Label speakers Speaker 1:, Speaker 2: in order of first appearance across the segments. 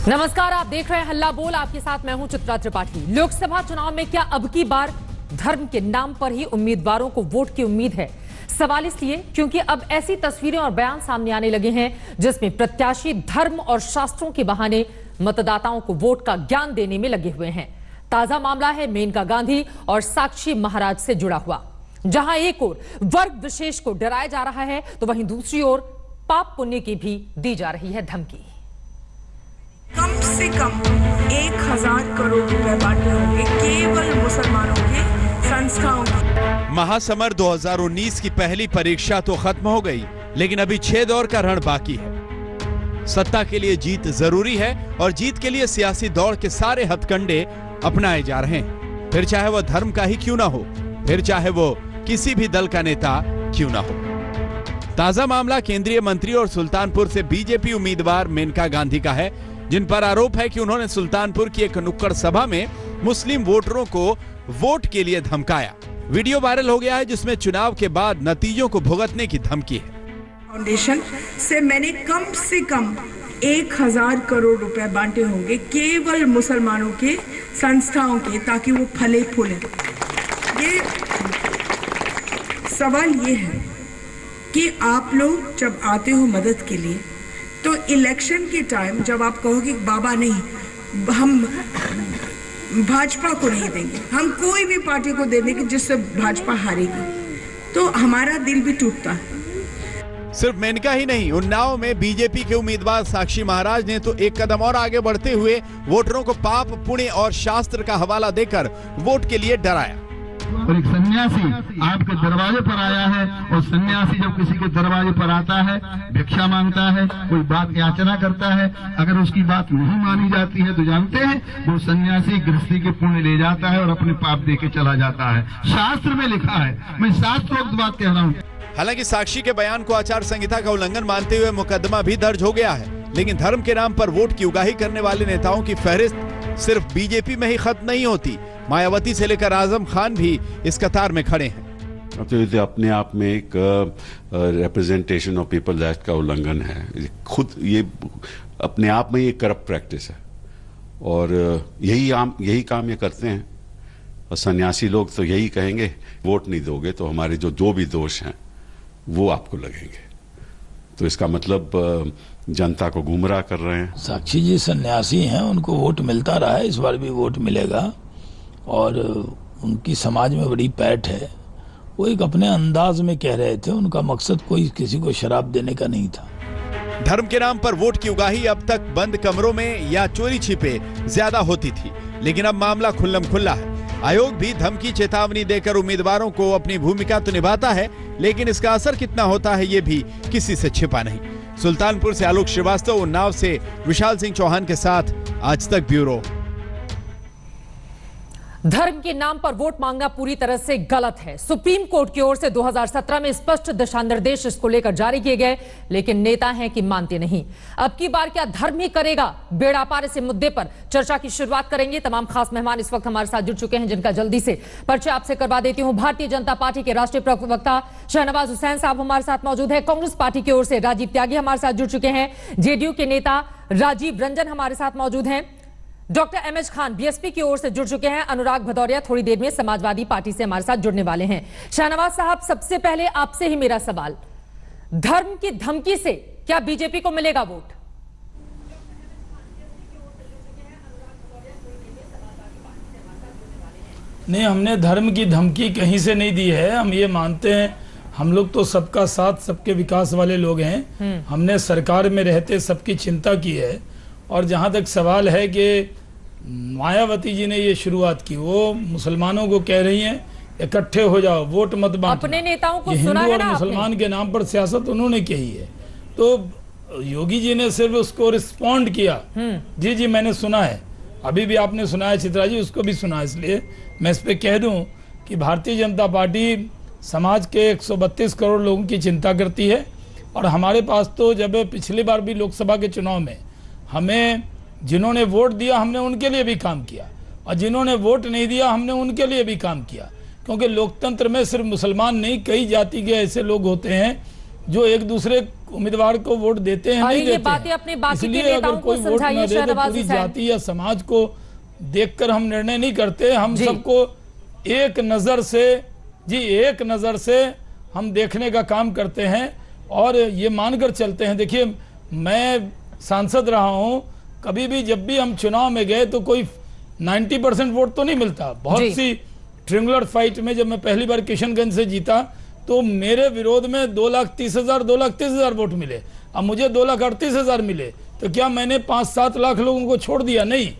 Speaker 1: नमस्कार, आप देख रहे हैं हल्ला बोल। आपके साथ मैं हूं चित्रा त्रिपाठी। लोकसभा चुनाव में क्या अब की बार धर्म के नाम पर ही उम्मीदवारों को वोट की उम्मीद है? सवाल इसलिए क्योंकि अब ऐसी तस्वीरें और बयान सामने आने लगे हैं जिसमें प्रत्याशी धर्म और शास्त्रों के बहाने मतदाताओं को वोट का ज्ञान देने में लगे हुए हैं। ताजा मामला है मेनका गांधी और साक्षी महाराज से जुड़ा हुआ, जहां एक ओर वर्ग विशेष को डराया जा रहा है तो वहीं दूसरी ओर पाप पुण्य की भी दी जा रही है धमकी।
Speaker 2: कम से कम 1000 करोड़ रुपए बांटे होंगे केवल मुसलमानों के संस्थाओं की।
Speaker 3: महासमर 2019 की पहली परीक्षा तो खत्म हो गई, लेकिन अभी 6 दौर का रण बाकी है। सत्ता के लिए जीत जरूरी है और जीत के लिए सियासी दौड़ के सारे हथकंडे अपनाए जा रहे हैं, फिर चाहे वह धर्म का ही क्यों ना हो, फिर चाहे वो किसी भी दल का नेता क्यों ना हो। ताजा मामला केंद्रीय मंत्री और सुल्तानपुर से बीजेपी उम्मीदवार मेनका गांधी का है, जिन पर आरोप है कि उन्होंने सुल्तानपुर की एक नुक्कड़ सभा में मुस्लिम वोटरों को वोट के लिए धमकाया। वीडियो वायरल हो गया है जिसमें चुनाव के बाद नतीजों को भुगतने की धमकी है।
Speaker 2: फाउंडेशन से मैंने कम से कम 1000 करोड़ रुपए बांटे होंगे केवल मुसलमानों के संस्थाओं के, ताकि वो फले फूले। ये सवाल ये है कि आप लोग जब आते हो मदद के लिए तो इलेक्शन के टाइम जब आप कहोगे बाबा नहीं, हम भाजपा को नहीं देंगे, हम कोई भी पार्टी को दे देंगे जिससे भाजपा हारेगी, तो हमारा दिल भी टूटता है।
Speaker 3: सिर्फ मेनका ही नहीं, उन्नाव में बीजेपी के उम्मीदवार साक्षी महाराज ने तो एक कदम और आगे बढ़ते हुए वोटरों को पाप पुण्य और शास्त्र का हवाला देकर वोट के लिए डराया।
Speaker 4: और एक सन्यासी आपके दरवाजे पर आया है, और सन्यासी जब किसी के दरवाजे पर आता है, भिक्षा मांगता है, कोई बात याचना करता है, अगर उसकी बात नहीं मानी जाती है तो जानते हैं वो सन्यासी गृहस्थी के पुण्य ले जाता है और अपने पाप दे के चला जाता है। शास्त्र में लिखा है, मैं शास्त्रोक्त बात कह रहा हूँ।
Speaker 3: हालांकि साक्षी के बयान को आचार संहिता का उल्लंघन मानते हुए मुकदमा भी दर्ज हो गया है, लेकिन धर्म के नाम पर वोट की उगाही करने वाले नेताओं की फहरिस्त सिर्फ बीजेपी में ही खत्म नहीं होती। मायावती से लेकर आजम खान भी इस कतार में खड़े हैं।
Speaker 5: तो ये अपने आप में एक रिप्रेजेंटेशन ऑफ पीपल्स एक्ट का उल्लंघन है। खुद ये अपने आप में एक करप्ट प्रैक्टिस है और यही काम ये करते हैं। और सन्यासी लोग तो यही कहेंगे, वोट नहीं दोगे तो हमारे जो भी दोष हैं वो आपको लगेंगे। तो इसका मतलब जनता को गुमराह कर रहे हैं।
Speaker 6: साक्षी जी सन्यासी हैं, उनको वोट मिलता रहा है, इस बार भी वोट मिलेगा और उनकी समाज में बड़ी पैठ है। वो एक अपने अंदाज में कह रहे थे, उनका मकसद कोई किसी को शराब देने का नहीं था।
Speaker 3: धर्म के नाम पर वोट की उगाही अब तक बंद कमरों में या चोरी छिपे ज्यादा होती थी, लेकिन अब मामला खुल्लम खुल्ला है। आयोग भी धमकी चेतावनी देकर उम्मीदवारों को अपनी भूमिका तो निभाता है, लेकिन इसका असर कितना होता है ये भी किसी से छिपा नहीं। सुल्तानपुर से आलोक श्रीवास्तव, उन्नाव से विशाल सिंह चौहान के साथ आज तक ब्यूरो।
Speaker 1: धर्म के नाम पर वोट मांगना पूरी तरह से गलत है। सुप्रीम कोर्ट की ओर से 2017 में स्पष्ट दिशा निर्देश इसको लेकर जारी किए गए, लेकिन नेता हैं कि मानते नहीं। अब की बार क्या धर्म ही करेगा बेड़ा पार? इस मुद्दे पर चर्चा की शुरुआत करेंगे। तमाम खास मेहमान इस वक्त हमारे साथ जुड़ चुके हैं, जिनका जल्दी से परिचय आपसे करवा देती हूं। भारतीय जनता पार्टी के राष्ट्रीय प्रवक्ता शहनवाज हुसैन साहब हमारे साथ मौजूद है। कांग्रेस पार्टी की ओर से राजीव त्यागी हमारे साथ जुड़ चुके हैं। जेडीयू के नेता राजीव रंजन हमारे साथ मौजूद हैं। डॉक्टर एमएच खान बीएसपी की ओर से जुड़ चुके हैं। अनुराग भदौरिया थोड़ी देर में समाजवादी पार्टी से हमारे साथ जुड़ने वाले हैं। शहनवाज साहब, सबसे पहले आपसे ही मेरा सवाल, धर्म की धमकी से क्या बीजेपी को मिलेगा वोट?
Speaker 6: नहीं, हमने धर्म की धमकी कहीं से नहीं दी है। हम ये मानते हैं, हम लोग तो सबका साथ सबके विकास वाले लोग हैं। हमने सरकार में रहते सबकी चिंता की है। और जहाँ तक सवाल है कि मायावती जी ने ये शुरुआत की, वो मुसलमानों को कह रही हैं इकट्ठे हो जाओ, वोट मत बांटो।
Speaker 1: अपने नेताओं को
Speaker 6: हिंदू
Speaker 1: सुना है
Speaker 6: और
Speaker 1: ना
Speaker 6: मुसलमान के नाम पर सियासत उन्होंने कही है, तो योगी जी ने सिर्फ उसको रिस्पॉन्ड किया। जी जी मैंने सुना है, अभी भी आपने सुना है चित्रा जी, उसको भी सुना है। इसलिए मैं इस पे कह दूं कि भारतीय जनता पार्टी समाज के 132 करोड़ लोगों की चिंता करती है। और हमारे पास तो जब पिछली बार भी लोकसभा के चुनाव में हमें जिन्होंने वोट दिया हमने उनके लिए भी काम किया, और जिन्होंने वोट नहीं दिया हमने उनके लिए भी काम किया। क्योंकि लोकतंत्र में सिर्फ मुसलमान नहीं, कई जाति के ऐसे लोग होते हैं जो एक दूसरे उम्मीदवार को वोट देते हैं
Speaker 1: और
Speaker 6: नहीं
Speaker 1: ये
Speaker 6: देते
Speaker 1: बातें
Speaker 6: हैं।
Speaker 1: अपने बाकी के
Speaker 6: इसलिए
Speaker 1: नेताओं
Speaker 6: अगर
Speaker 1: को
Speaker 6: कोई वोट
Speaker 1: समझाइए
Speaker 6: न दे तो
Speaker 1: शहनवाज
Speaker 6: पूरी
Speaker 1: हुसैन।
Speaker 6: जाति या समाज को देखकर हम निर्णय नहीं करते। हम
Speaker 1: जी।
Speaker 6: सबको एक नजर से हम देखने का काम करते हैं और ये मानकर चलते हैं। देखिए, मैं सांसद रहा हूं, कभी भी जब भी हम चुनाव में गए तो कोई 90% वोट तो नहीं मिलता।
Speaker 1: जी।
Speaker 6: बहुत सी ट्रिंगुलर फाइट में जब मैं पहली बार किशनगंज से जीता तो मेरे विरोध में 2,30,000 वोट मिले। अब मुझे 2,38,000 मिले, तो क्या मैंने 5-7 लाख लोगों को छोड़ दिया? नहीं।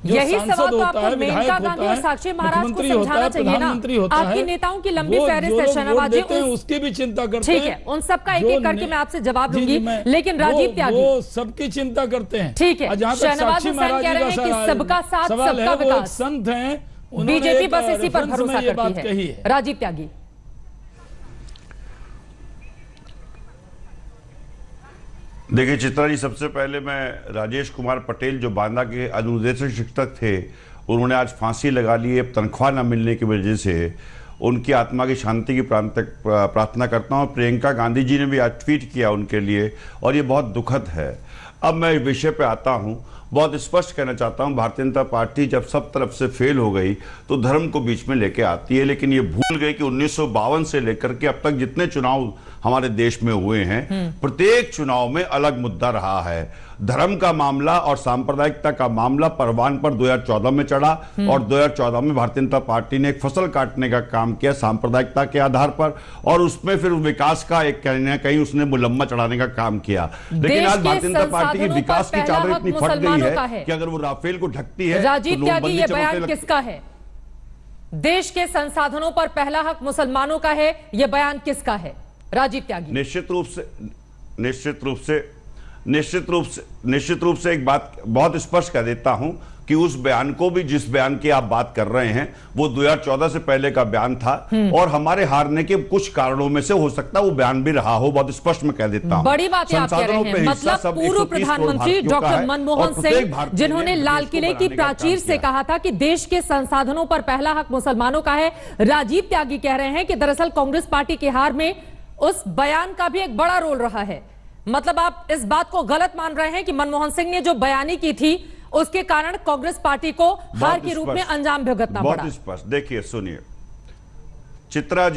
Speaker 6: जो
Speaker 1: यही
Speaker 6: सांसद
Speaker 1: सवाल तो
Speaker 6: होता
Speaker 1: आपको
Speaker 6: है,
Speaker 1: मेनका
Speaker 6: विधायक
Speaker 1: गांधी
Speaker 6: होता
Speaker 1: और
Speaker 6: है,
Speaker 1: साक्षी महाराज को
Speaker 6: मुख्यमंत्री होता
Speaker 1: समझाना
Speaker 6: है,
Speaker 1: चाहिए ना।
Speaker 6: प्रधानमंत्री होता है,
Speaker 1: आपके नेताओं की लंबी
Speaker 6: वो
Speaker 1: फहरिस्त
Speaker 6: जो
Speaker 1: है
Speaker 6: लोग
Speaker 1: शहनवाज
Speaker 6: वोट
Speaker 1: जी,
Speaker 6: देते हैं उसकी भी चिंता करते
Speaker 1: ठीक
Speaker 6: हैं।
Speaker 1: है, उन सबका एक
Speaker 6: जो
Speaker 1: एक करके
Speaker 6: ने-
Speaker 1: मैं आपसे जवाब
Speaker 6: जी,
Speaker 1: दूंगी,
Speaker 6: मैं-
Speaker 1: लेकिन राजीव त्यागी
Speaker 6: वो सबकी चिंता करते हैं।
Speaker 1: ठीक है,
Speaker 6: और जहाँ तक
Speaker 1: शहनवाज
Speaker 6: साक्षी
Speaker 1: हुसैन
Speaker 6: महाराज
Speaker 1: कह
Speaker 6: जी
Speaker 1: रहे
Speaker 6: का
Speaker 1: हैं कि
Speaker 6: सवाल-
Speaker 1: सबका साथ,
Speaker 6: सवाल
Speaker 1: सबका
Speaker 6: है, वो एक
Speaker 1: विकास।
Speaker 6: संत हैं, उन्होंने
Speaker 1: बीजेपी
Speaker 6: एक
Speaker 1: बस इसी पर
Speaker 6: रेफरेंस
Speaker 1: भरोसा
Speaker 6: में ये बात
Speaker 1: करती
Speaker 6: कही
Speaker 1: है।
Speaker 6: है।
Speaker 1: राजीव त्यागी,
Speaker 7: देखिए चित्रा जी, सबसे पहले मैं राजेश कुमार पटेल जो बांदा के अनुदेशक शिक्षक थे, उन्होंने आज फांसी लगा ली है तनख्वाह न मिलने की वजह से। उनकी आत्मा की शांति की प्रार्थना करता हूँ। प्रियंका गांधी जी ने भी आज ट्वीट किया उनके लिए, और ये बहुत दुखद है। अब मैं विषय पे आता हूँ। बहुत स्पष्ट कहना चाहता हूँ, भारतीय जनता पार्टी जब सब तरफ से फेल हो गई तो धर्म को बीच में लेके आती है, लेकिन ये भूल गई कि 1952 से लेकर के अब तक जितने चुनाव हमारे देश में हुए हैं, प्रत्येक चुनाव में अलग मुद्दा रहा है। धर्म का मामला और सांप्रदायिकता का मामला परवान पर 2014 में चढ़ा, और 2014 में भारतीय जनता पार्टी ने एक फसल काटने का काम किया सांप्रदायिकता के आधार पर, और उसमें फिर विकास का एक कहीं ना कहीं उसने मुलम्मा चढ़ाने का काम किया। लेकिन आज भारतीय जनता पार्टी की विकास की चादर इतनी फट गई है कि अगर वो राफेल को ढकती है
Speaker 1: राजीव
Speaker 7: तो
Speaker 1: त्यागी,
Speaker 7: नोटबंदी
Speaker 1: ये
Speaker 7: चमकने
Speaker 1: बयान
Speaker 7: लगती है।
Speaker 1: किसका है? देश के संसाधनों पर पहला हक मुसलमानों का है, यह बयान किसका है? राजीव त्यागी,
Speaker 7: निश्चित रूप से एक बात बहुत स्पष्ट कर देता हूं कि उस बयान को भी, जिस बयान की आप बात कर रहे हैं, वो 2014 से पहले का बयान था, और हमारे हारने के कुछ कारणों में से हो सकता है वो बयान भी रहा हो। बहुत स्पष्ट मैं कह देता हूं।
Speaker 1: बड़ी बातें आप कह रहे हैं। मतलब पूर्व प्रधानमंत्री डॉक्टर मनमोहन सिंह, जिन्होंने लाल किले की प्राचीर से कहा था कि देश के संसाधनों पर पहला हक मुसलमानों का है, राजीव त्यागी कह रहे हैं कि दरअसल कांग्रेस पार्टी की हार में उस बयान का भी एक बड़ा रोल रहा है। मतलब आप इस बात को गलत मान रहे हैं कि मनमोहन सिंह ने जो बयानी की थी उसके कारण कांग्रेस पार्टी को हार के रूप में अंजाम भुगतना पड़ा।
Speaker 7: बहुत स्पष्ट। देखिए, सुनिए चित्रा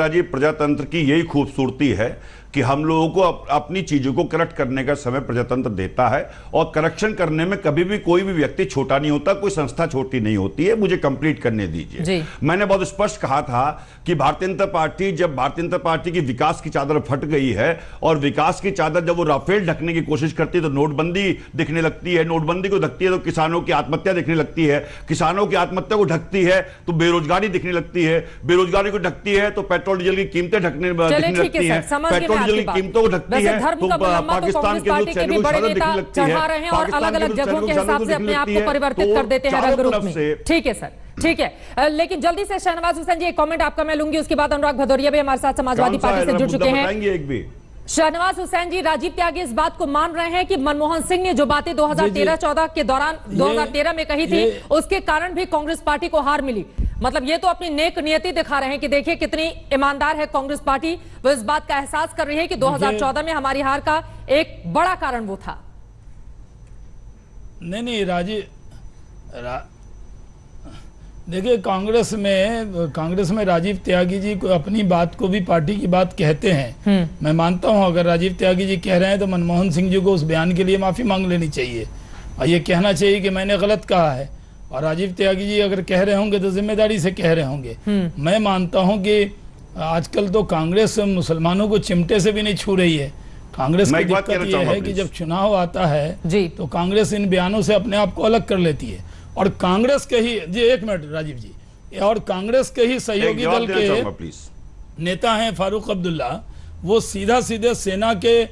Speaker 7: जी, प्रजातंत्र की यही खूबसूरती है कि हम लोगों को अपनी चीजों को करेक्ट करने का समय प्रजातंत्र देता है, और करेक्शन करने में कभी भी कोई भी व्यक्ति छोटा नहीं होता, कोई संस्था छोटी नहीं होती है। मुझे कंप्लीट करने दीजिए। मैंने बहुत स्पष्ट कहा था कि भारतीय जनता पार्टी, जब भारतीय जनता पार्टी की विकास की चादर फट गई है, और विकास की चादर जब वो राफेल ढकने की कोशिश करती है तो नोटबंदी दिखने लगती है, नोटबंदी को ढकती है तो किसानों की आत्महत्या दिखने लगती है, किसानों की आत्महत्या को ढकती है तो बेरोजगारी दिखने लगती है, बेरोजगारी को ढकती है तो पेट्रोल डीजल की कीमतें दिखने लगती है, पेट्रोल डीजल की कीमतों को ढकती है तो पाकिस्तान के जो सैनिकों की शहादत दिखने लगती है,
Speaker 1: और अलग अलग जगहों के हिसाब से अपने आप को परिवर्तित कर देते हैं रंग रूप में। ठीक है सर, ठीक है। लेकिन जल्दी से शहनवाज हुसैन जी, एक कमेंट आपका मैं लूंगी, उसके बाद अनुराग भदौरिया भी हमारे साथ समाजवादी पार्टी से जुड़ चुके हैं। शहनवाज हुसैन जी, राजीव त्यागी इस बात को मान रहे हैं कि मनमोहन सिंह ने जो बातें 2013-14 के दौरान 2013 में कही थी, उसके कारण भी कांग्रेस पार्टी को हार मिली। मतलब ये तो अपनी नेक नियति दिखा रहे हैं कि देखिए कितनी ईमानदार है कांग्रेस पार्टी। वो इस बात का एहसास कर रही है कि 2014 में हमारी हार का एक बड़ा कारण वो था।
Speaker 6: नहीं, देखिए, कांग्रेस में राजीव त्यागी जी को अपनी बात को भी पार्टी की बात कहते हैं। मैं मानता हूं अगर राजीव त्यागी जी कह रहे हैं तो मनमोहन सिंह जी को उस बयान के लिए माफी मांग लेनी चाहिए, और ये कहना चाहिए कि मैंने गलत कहा है। और राजीव त्यागी जी अगर कह रहे होंगे तो जिम्मेदारी से कह रहे होंगे। मैं मानता हूं कि आजकल तो कांग्रेस मुसलमानों को चिमटे से भी नहीं छू रही है। कांग्रेस की दिक्कत यह है कि जब चुनाव आता है तो कांग्रेस इन बयानों से अपने आप को अलग कर लेती है, और कांग्रेस के ही एक मिनट राजीव जी, और कांग्रेस के ही सहयोगी दल के नेता हैं फारूक अब्दुल्ला, वो सीधा सीधे सेना के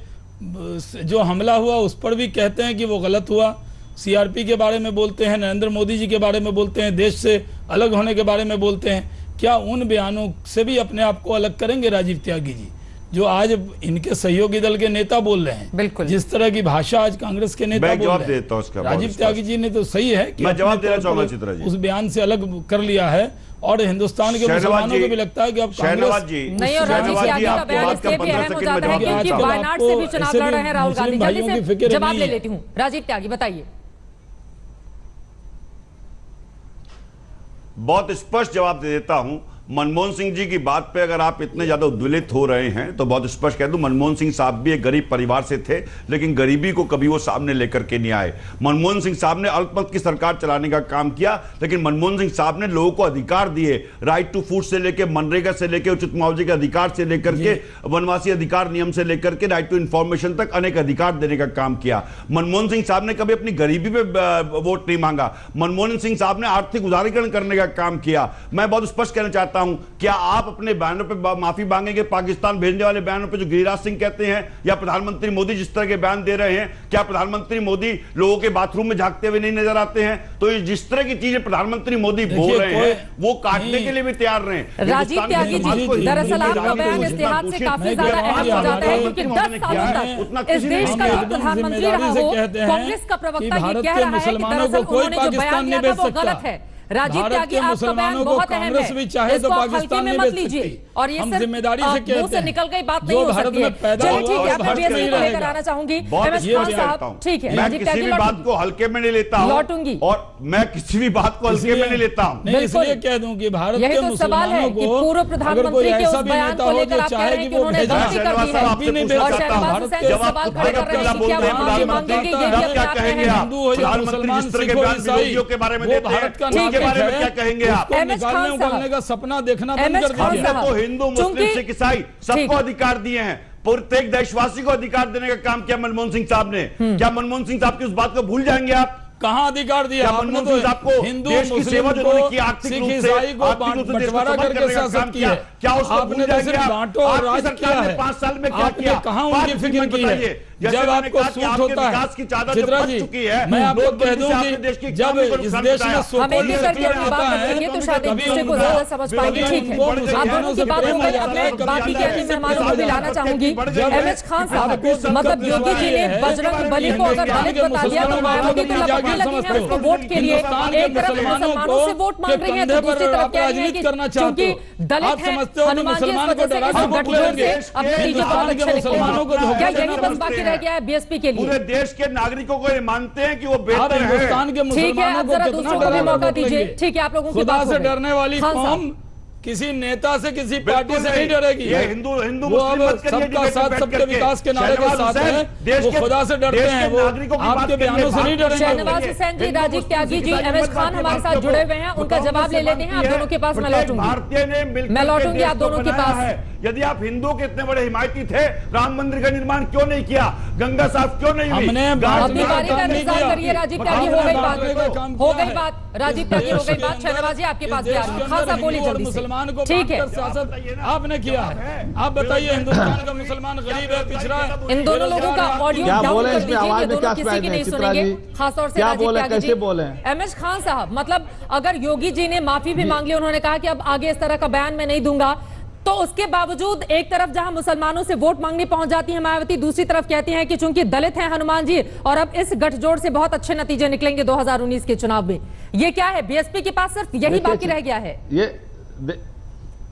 Speaker 6: जो हमला हुआ उस पर भी कहते हैं कि वो गलत हुआ। सीआरपी के बारे में बोलते हैं, नरेंद्र मोदी जी के बारे में बोलते हैं, देश से अलग होने के बारे में बोलते हैं। क्या उन बयानों से भी अपने आप को अलग करेंगे राजीव त्यागी जी? जो आज इनके सहयोगी दल के नेता बोल रहे हैं,
Speaker 1: बिल्कुल।
Speaker 6: जिस तरह की भाषा आज कांग्रेस के नेता
Speaker 7: मैं
Speaker 6: बोल
Speaker 7: जवाब
Speaker 6: रहे हैं,
Speaker 7: देता हूं उसका बहुत
Speaker 6: राजीव त्यागी जी ने तो सही है कि
Speaker 7: मैं जवाब
Speaker 6: अपने
Speaker 7: देना
Speaker 6: तौर
Speaker 7: चाहूंगा
Speaker 6: पर
Speaker 7: चित्रा जी।
Speaker 6: उस बयान से अलग कर लिया है, और हिंदुस्तान के
Speaker 7: शहनवाज
Speaker 6: मुसलमानों
Speaker 7: जी,
Speaker 6: को भी लगता है कि अब
Speaker 7: शहनवाज
Speaker 6: कांग्रेस
Speaker 7: जी,
Speaker 1: नहीं, और राजीव
Speaker 7: शहनवाज जी,
Speaker 1: त्यागी का
Speaker 7: आपकी
Speaker 1: बयान
Speaker 7: बात का
Speaker 1: इसलिए भी
Speaker 7: 15
Speaker 1: अहम हो
Speaker 7: सेकंड में
Speaker 1: जाता है
Speaker 7: जवाब
Speaker 1: क्योंकि
Speaker 7: देता हूं।
Speaker 1: वायनाड से भी चुनाव
Speaker 6: ऐसे
Speaker 1: लड़
Speaker 6: भी
Speaker 1: रहे हैं राहुल गांधी।
Speaker 6: मुस्लिम
Speaker 1: जल्दी
Speaker 6: भाइयों की
Speaker 1: से
Speaker 6: फिक्र
Speaker 1: जवाब
Speaker 6: नहीं
Speaker 1: ले
Speaker 6: है।
Speaker 1: लेती हूँ, राजीव त्यागी बताइए।
Speaker 7: बहुत स्पष्ट जवाब दे देता हूं। मनमोहन सिंह जी की बात पे अगर आप इतने ज्यादा उद्वेलित हो रहे हैं तो बहुत स्पष्ट कह दूं, मनमोहन सिंह साहब भी एक गरीब परिवार से थे, लेकिन गरीबी को कभी वो सामने लेकर के नहीं आए। मनमोहन सिंह साहब ने अल्पमत की सरकार चलाने का काम किया, लेकिन मनमोहन सिंह साहब ने लोगों को अधिकार दिए, राइट टू फूड से लेकर, मनरेगा से लेकर, उचित मुआवजे के अधिकार से लेकर के, वनवासी अधिकार नियम से लेकर के, राइट टू इंफॉर्मेशन तक अनेक अधिकार देने का काम किया। मनमोहन सिंह साहब ने कभी अपनी गरीबी पे वोट नहीं मांगा। मनमोहन सिंह साहब ने आर्थिक उदारीकरण करने का काम किया। मैं बहुत स्पष्ट कहना चाहता हूं, क्या आप अपने बयानों पे माफी मांगेंगे पाकिस्तान भेजने वाले बयानों पे जो गिरिराज सिंह कहते हैं, या प्रधानमंत्री मोदी जिस तरह के बयान दे रहे हैं? क्या प्रधानमंत्री मोदी लोगों के बाथरूम में झांकते हुए नहीं नजर आते हैं? तो ये जिस तरह की चीजें प्रधानमंत्री मोदी बोल रहे हैं वो काटने के लिए भी तैयार रहे।
Speaker 1: राजीव त्यागी जी, दरअसल आपका बयान इस लिहाज से काफी ज्यादा अहम हो जाता है क्योंकि 10 सालों तक इस देश का जो प्रधानमंत्री रहा हो, कांग्रेस का प्रवक्ता ये कह रहा है कि दरअसल उन्होंने जो बयान दिया था वो गलत है। राजीव त्यागी, आपका बयान बहुत अहम है, इसको आप हल्के में मत लीजिए, और ये सिर्फ
Speaker 6: जिम्मेदारी से कहते
Speaker 1: मुंह से
Speaker 6: हैं
Speaker 1: निकल गई बात नहीं हो सकती है। चलिए ठीक है, मैं बीएसपी को लेकर आना चाहूंगी। एमएस खान साहब, ठीक है,
Speaker 7: मैं
Speaker 1: राजीव
Speaker 7: किसी भी
Speaker 1: त्यागी
Speaker 7: बात को हल्के में नहीं लेता हूं,
Speaker 1: लौटूंगी,
Speaker 7: और मैं किसी भी बात को हल्के में नहीं लेता हूं।
Speaker 6: नहीं, इसलिए कह दूं कि भारत
Speaker 1: यही
Speaker 6: के
Speaker 1: तो सवाल है
Speaker 6: मुसलमानों
Speaker 1: कि
Speaker 6: को
Speaker 1: पूर्व
Speaker 6: अगर कोई
Speaker 1: प्रधानमंत्री के
Speaker 6: ऐसा
Speaker 1: उस
Speaker 6: भी
Speaker 1: बयान
Speaker 6: नेता
Speaker 1: को
Speaker 6: हो
Speaker 1: लेकर
Speaker 6: जो
Speaker 1: आप कह
Speaker 6: चाहे
Speaker 1: रहे हैं
Speaker 6: कि
Speaker 1: कि
Speaker 6: वो
Speaker 1: उन्होंने
Speaker 6: भेजा
Speaker 1: गलती कर दी है,
Speaker 7: आपसे पूछ
Speaker 1: और
Speaker 7: सकता हूं,
Speaker 1: शहनवाज हुसैन जो सवाल खड़े कर रहे हैं कि क्या वो माफी मांगेंगे, ये भी अपने
Speaker 7: क्या
Speaker 1: आप
Speaker 7: कहेंगे
Speaker 1: में है।
Speaker 7: आप? प्रधानमंत्री जिस तरह के बयान विरोधियों के बारे में देते हैं, उनके बारे में क्या कहेंगे आप?
Speaker 6: निकालने उगलने का सपना देखना बंद कर
Speaker 1: खान
Speaker 6: दीजिए।
Speaker 1: साहब,
Speaker 7: तो हिंदू, मुस्लिम, सिख, ईसाई सबको अधिकार दिए हैं। प्रत्येक देशवासी को अधिकार देने का काम किया मनमोहन सिंह साहब ने। क्या मनमोहन सिंह साहब की उस बात को भूल जाएंगे आप?
Speaker 6: कहाँ अधिकार दिया आपने?
Speaker 7: मनमोहन
Speaker 6: तो
Speaker 7: सिंह साहब को
Speaker 6: हिंदू
Speaker 7: देश की सेवा
Speaker 6: मुस्लिम
Speaker 7: जो उन्होंने
Speaker 6: को,
Speaker 7: की, आर्थिक
Speaker 6: सिख
Speaker 7: रूप से,
Speaker 6: ईसाई को
Speaker 7: आर्थिक रूप से देश को
Speaker 6: बंटवारा
Speaker 7: सबल
Speaker 6: करके
Speaker 7: करने का
Speaker 6: शासन
Speaker 7: काम
Speaker 6: किया है।
Speaker 7: क्या उसको
Speaker 6: आपने
Speaker 7: भूल
Speaker 6: तो
Speaker 7: जाएंगे
Speaker 6: सिर्फ
Speaker 7: आप?
Speaker 6: बांटो और
Speaker 7: आपकी
Speaker 6: राज
Speaker 7: सरकार
Speaker 6: किया
Speaker 7: ने
Speaker 6: है।
Speaker 7: 5 साल में क्या
Speaker 6: आपने
Speaker 7: किया?
Speaker 6: कहाँ उनकी फिक्र की है? जब आपको सूट होता है चित्रा जी, मैं आपको कह दूं कि जब इस देश में
Speaker 1: हम एक एक करके अपनी बात रखेंगे तो शायद एक दूसरे को ज्यादा समझ पाएंगे। ठीक है, आप दोनों की बात हो गई, अब मैं बाकी के अन्य मेहमानों को भी लाना चाहूंगी। एमएच खान साहब, मतलब योगी जी ने बजरंग बली को अगर दलित बता दिया तो मायावती तो लपकने लगी है उसको वोट के लिए। एक तरफ मुसलमानों से वोट मांग रही है तो दूसरी तरफ कह रही है कि क्योंकि दलित है, हनुमान जी इस वजह से गठजोड़ से अब नतीजे बहुत अच्छे निकले। क्या यही बस बाकी रह गया है बीएसपी के लिए?
Speaker 7: पूरे देश के नागरिकों को ये मानते हैं कि वो बेहतर हैं।
Speaker 6: हिंदुस्तान के
Speaker 1: ठीक है,
Speaker 6: मुसलमानों
Speaker 1: अब
Speaker 6: को
Speaker 1: जरा
Speaker 6: कितना
Speaker 1: दूसरों को भी
Speaker 6: डराना
Speaker 1: मौका
Speaker 6: रोक
Speaker 1: दीजिए।
Speaker 6: लेंगे।
Speaker 1: ठीक है, आप लोगों की
Speaker 6: खुदा
Speaker 1: बात हो
Speaker 6: से
Speaker 1: गई।
Speaker 6: डरने वाली
Speaker 1: खान साहब,
Speaker 6: कौम किसी नेता से, किसी पार्टी
Speaker 7: बिल्कुल
Speaker 6: से नहीं डरेगी।
Speaker 7: ये हिंदू हिंदू
Speaker 6: वो
Speaker 7: मुस्लिम
Speaker 6: अब
Speaker 7: मत करिए,
Speaker 6: सबका
Speaker 7: डिबेट
Speaker 6: साथ,
Speaker 7: बैठ
Speaker 6: सबके
Speaker 7: करके।
Speaker 6: विकास के नारे के
Speaker 7: शहनवाज
Speaker 6: साथ
Speaker 7: हुसैन,
Speaker 6: हैं,
Speaker 7: देश
Speaker 6: वो
Speaker 7: के-
Speaker 6: खुदा से डरते
Speaker 7: देश
Speaker 6: हैं,
Speaker 7: के
Speaker 6: वो
Speaker 7: नागरिकों की बात
Speaker 6: आपके बयानों
Speaker 7: करेंगे,
Speaker 6: से नहीं डरेंगे।
Speaker 1: शहनवाज हुसैन जी, राजीव त्यागी जी, एमएच खान हमारे साथ जुड़े हुए हैं, उनका जवाब ले लेते हैं। आप दोनों के पास मैं लौटूंगी, मैं लौटूंगी आप दोनों के पास।
Speaker 7: यदि आप हिंदू के इतने बड़े हिमायती थे, राम मंदिर का निर्माण क्यों नहीं किया? गंगा साफ क्यों नहीं हुई?
Speaker 6: हमने
Speaker 1: अपनी बारी का इंतजार करिए। राजीव त्यागी, हो गई बात, हो गई बात। राजीव त्यागी, हो गई बात। शहनवाज जी, आपके पास भी आ रही है। खान साहब बोलिए जल्दी
Speaker 6: मुसलमान को
Speaker 1: से। ठीक है,
Speaker 6: सियासत आपने किया है। आप बताइए, हिंदुस्तान का मुसलमान गरीब है, पिछड़ा है।
Speaker 1: इन दोनों लोगों का ऑडियो
Speaker 8: क्या
Speaker 1: डाउन
Speaker 8: बोले
Speaker 1: कर
Speaker 8: इसमें?
Speaker 1: दीजिए,
Speaker 8: आवाज
Speaker 1: ये
Speaker 8: में
Speaker 1: दोनों
Speaker 8: क्या
Speaker 1: किसी की नहीं
Speaker 8: चित्रा
Speaker 1: सुनेंगे,
Speaker 8: जी?
Speaker 1: खासतौर से
Speaker 8: क्या
Speaker 1: राजीव
Speaker 8: बोले,
Speaker 1: त्यागी जी।
Speaker 8: कैसे बोले?
Speaker 1: एमएच खान साहब, मतलब अगर योगी जी ने माफी भी मांग ली, उन्होंने कहा कि अब आगे इस तरह का बयान मैं नहीं दूंगा, तो उसके बावजूद एक तरफ जहां मुसलमानों से वोट मांगने पहुंच जाती है मायावती, दूसरी तरफ कहती हैं कि चूंकि दलित हैं हनुमान जी और अब इस गठजोड़ से बहुत अच्छे नतीजे निकलेंगे 2019 के चुनाव में। ये क्या है? बीएसपी के पास सिर्फ यही बाकी रह गया है।
Speaker 8: ये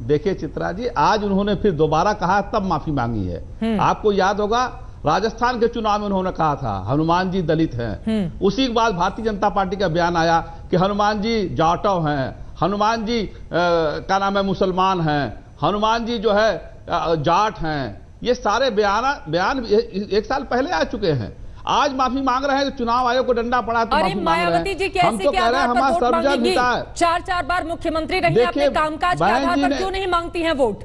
Speaker 8: देखिए चित्रा जी, आज उन्होंने फिर दोबारा कहा, तब माफी मांगी है। आपको याद होगा राजस्थान के चुनाव में उन्होंने कहा था हनुमान जी दलित हैं। उसी के बाद भारतीय जनता पार्टी का बयान आया कि हनुमान जी जाटव हैं, हनुमान जी क्या नाम है मुसलमान हैं, हनुमान जी जो है जाट हैं। ये सारे बयान एक साल पहले आ चुके हैं। आज माफी मांग रहे हैं, चुनाव आयोग को डंडा पड़ा तो
Speaker 1: अरे मायावती जी कैसे
Speaker 8: हम तो कह रहे हैं हमारा सर्वजन हित है।
Speaker 1: 4 बार मुख्यमंत्री रही हैं, अपने कामकाज के आधार पर क्यों नहीं मांगती हैं वोट?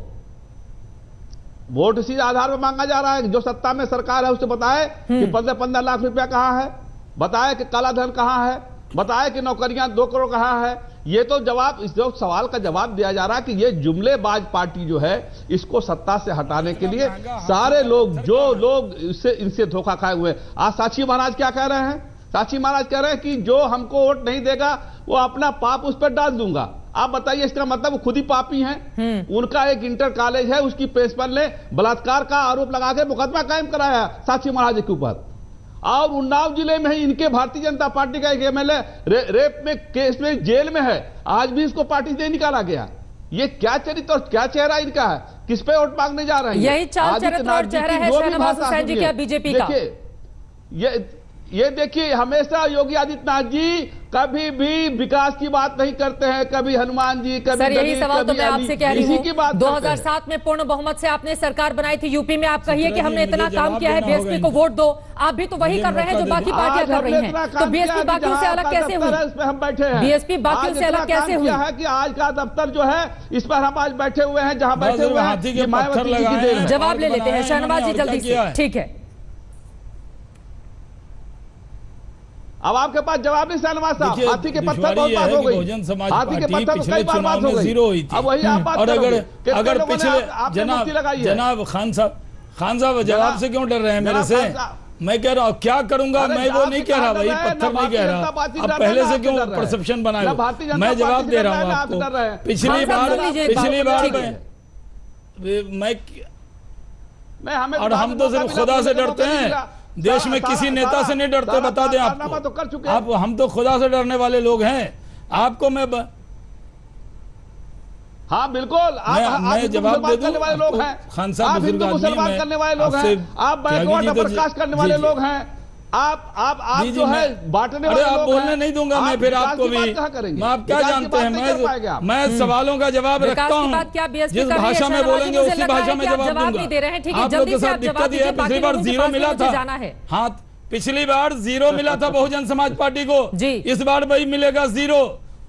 Speaker 8: वोट इसी आधार पर मांगा जा रहा है। जो सत्ता में सरकार है उससे बताए कि 15-15 लाख रुपया कहाँ है, बताए कि काला धन कहाँ है, बताए कि नौकरियां 2 करोड़ कहाँ है। ये तो जवाब, इस जो सवाल का जवाब दिया जा रहा है कि ये जुमलेबाज पार्टी जो है, इसको सत्ता से हटाने के लिए सारे लोग, जो लोग इनसे धोखा खाए हुए। आज साक्षी महाराज क्या कह रहे हैं? साक्षी महाराज कह रहे हैं कि जो हमको वोट नहीं देगा वो अपना पाप उस पर डाल दूंगा। आप बताइए, इसका मतलब वो खुद ही पापी हैं। उनका एक इंटर कॉलेज है, उसकी प्रिंसिपल ने बलात्कार का आरोप लगा के मुकदमा कायम कराया साक्षी महाराज के ऊपर। और उन्नाव जिले में ही इनके भारतीय जनता पार्टी का एक एमएलए रेप में केस में जेल में है, आज भी इसको पार्टी से निकाला गया। ये क्या चरित्र और क्या चेहरा इनका है, किस पे वोट मांगने जा रहे हैं?
Speaker 1: यही चाल चरित्र और चेहरा है शहनवाज हुसैन जी का बीजेपी का।
Speaker 8: ये देखिए, हमेशा योगी आदित्यनाथ जी कभी भी विकास की बात नहीं करते हैं, कभी हनुमान जी, कभी
Speaker 1: सर यही सवाल तो मैं आपसे कह रही हूँ।
Speaker 8: की बात
Speaker 1: 2007 में पूर्ण बहुमत से आपने सरकार बनाई थी यूपी में, आप कहिए कि हमने इतना काम किया है, बीएसपी को वोट दो। आप भी तो वही कर रहे हैं जो बाकी पार्टियां कर रही हैं, तो बीएसपी बाकियों से अलग कैसे हुई?
Speaker 8: हम बैठे हैं,
Speaker 1: बीएसपी बाकियों से अलग कैसे हुई?
Speaker 8: है कि आज का दफ्तर जो है, इस पर हम आज बैठे हुए हैं, जहां बैठे हुए हैं।
Speaker 1: जवाब ले लेते हैं शहनवाज जी जल्दी से, ठीक है।
Speaker 8: अब आपके पास जवाब नहीं शहनवाज साहब, हाथी के पत्थर बहुत बात हो गई, हाथी के पत्थर तो कई बार बात हो गई,
Speaker 6: जीरो हुई थी।
Speaker 8: अब वही आप बात
Speaker 6: और अगर
Speaker 8: पिछले
Speaker 6: जनाब खान साहब जवाब से क्यों डर रहे हैं मेरे से? मैं कह रहा हूँ क्या करूंगा, मैं वो नहीं कह रहा भाई, पत्थर नहीं कह रहा। अब पहले से क्यों परसेप्शन बनाए? मैं जवाब दे रहा हूँ आपको। पिछली बार मैं और हम तो सिर्फ खुदा से डरते हैं, देश में किसी नेता से नहीं डरते, बता दें आपको।
Speaker 8: तो कर चुके
Speaker 6: आप हम तो खुदा से डरने वाले लोग हैं। आपको मैं
Speaker 8: हाँ बिल्कुल,
Speaker 6: मैं जवाब दे दूं
Speaker 8: वाले लोग हैं,
Speaker 6: खान साहब बुजुर्ग
Speaker 8: मुसलमान करने वाले लोग हैं, आप बैकवर्ड प्रकाश करने वाले लोग हैं, आप जो है बांटने वाले लोग हैं।
Speaker 6: आप बोलने नहीं दूंगा मैं फिर आपको भी। मैं आप क्या जानते हैं, मैं सवालों का जवाब रखता हूँ, जिस भाषा में बोलेंगे उसी भाषा में जवाब दूंगा। आप लोग के साथ दिक्कत ये है, पिछली बार 0 मिला था। हाँ, पिछली बार 0 मिला था बहुजन समाज पार्टी को, इस बार वही मिलेगा 0।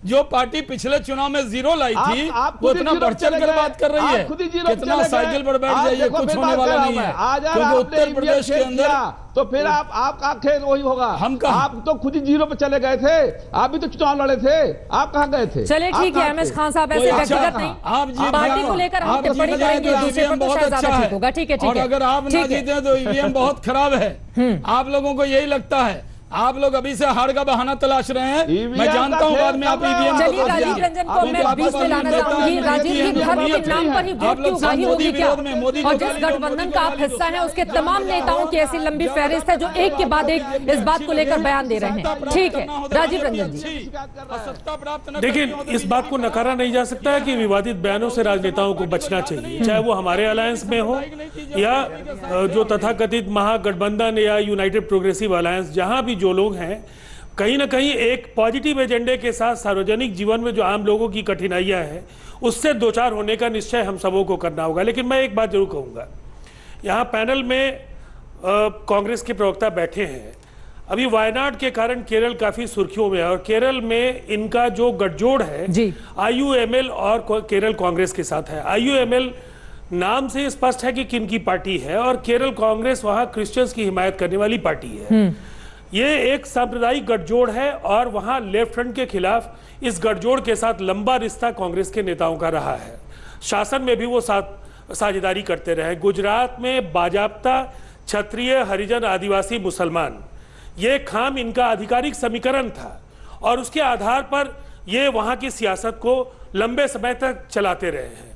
Speaker 6: जो पार्टी पिछले चुनाव में 0 लाई थी वो इतना बढ़ चढ़ कर बात कर रही है, कितना साइकिल पर बैठ जाइए, कुछ होने वाला नहीं है। क्योंकि उत्तर प्रदेश के अंदर
Speaker 8: तो फिर आपका खेल वही होगा। आप तो खुद ही 0 पे चले गए थे, आप भी तो चुनाव लड़े थे, आप कहाँ गए थे?
Speaker 1: चलिए ठीक है एमएस खान साहब, ऐसे व्यक्तिगत नहीं, आप पार्टी को लेकर हम टिप्पणी करेंगे, दूसरे पर तो शायद ज्यादा ठीक होगा। ठीक है, ठीक है।
Speaker 6: अगर आप ना जीते तो ईवीएम बहुत खराब है, आप लोगों को यही लगता है। आप लोग अभी से हार का बहाना तलाश रहे हैं, मैं जानता हूँ बाद में आप ईवीएम।
Speaker 1: चलिए राजीव रंजन को मैं बीच में लाना चाहूंगी। राजीव जी, धर्म के नाम पर ही वोट की उगाही होगी क्या? और जिस गठबंधन का आप हिस्सा हैं उसके तमाम नेताओं की ऐसी लंबी फहरिस्त है जो एक के बाद एक इस बात को लेकर बयान दे रहे हैं। ठीक है राजीव रंजन जी,
Speaker 9: देखिए इस बात को नकारा नहीं जा सकता है कि विवादित बयानों से राजनेताओं को बचना चाहिए, चाहे वो हमारे अलायंस में हो या जो तथाकथित महागठबंधन या यूनाइटेड प्रोग्रेसिव अलायंस, जहां भी जो लोग हैं, कहीं ना कहीं एक पॉजिटिव एजेंडे के साथ सार्वजनिक जीवन में जो आम लोगों की कठिनाइयां हैं उससे दो चार होने का निश्चय हम सबों को करना होगा। लेकिन मैं एक बात जरूर कहूंगा, यहाँ पैनल में कांग्रेस के प्रवक्ता बैठे हैं, अभी वायनाड के कारण केरल काफी सुर्खियों में है और केरल में इनका जो गठजोड़ है IUML और केरल कांग्रेस के साथ है। IUML नाम से स्पष्ट है कि किन की पार्टी है और केरल कांग्रेस वहां क्रिश्चियंस की हिमायत करने वाली पार्टी है। ये एक सांप्रदायिक गठजोड़ है और वहां लेफ्ट फ्रंट के खिलाफ इस गठजोड़ के साथ लंबा रिश्ता कांग्रेस के नेताओं का रहा है। शासन में भी वो साझेदारी करते रहे। गुजरात में बाजाबता क्षत्रिय, हरिजन, आदिवासी, मुसलमान, ये खाम इनका आधिकारिक समीकरण था और उसके आधार पर ये वहां की सियासत को लंबे समय तक चलाते रहे हैं।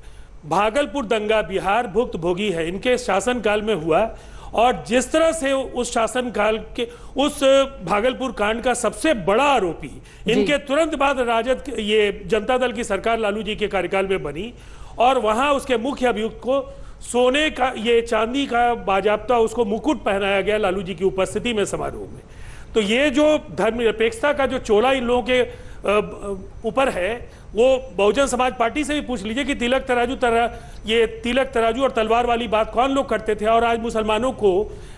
Speaker 9: भागलपुर दंगा बिहार भुक्तभोगी है, इनके शासनकाल में हुआ और जिस तरह से उस शासनकाल के उस भागलपुर कांड का सबसे बड़ा आरोपी इनके तुरंत बाद राजद ये जनता दल की सरकार लालू जी के कार्यकाल में बनी और वहां उसके मुख्य अभियुक्त को सोने का ये चांदी का बाजाबता उसको मुकुट पहनाया गया लालू जी की उपस्थिति में समारोह में। तो ये जो धर्मनिरपेक्षता का जो चोला इन लोगों के ऊपर है वो बहुजन समाज पार्टी से भी पूछ लीजिए कि तिलक तराजू और तलवार वाली बात कौन लोग करते थे और आज मुसलमानों को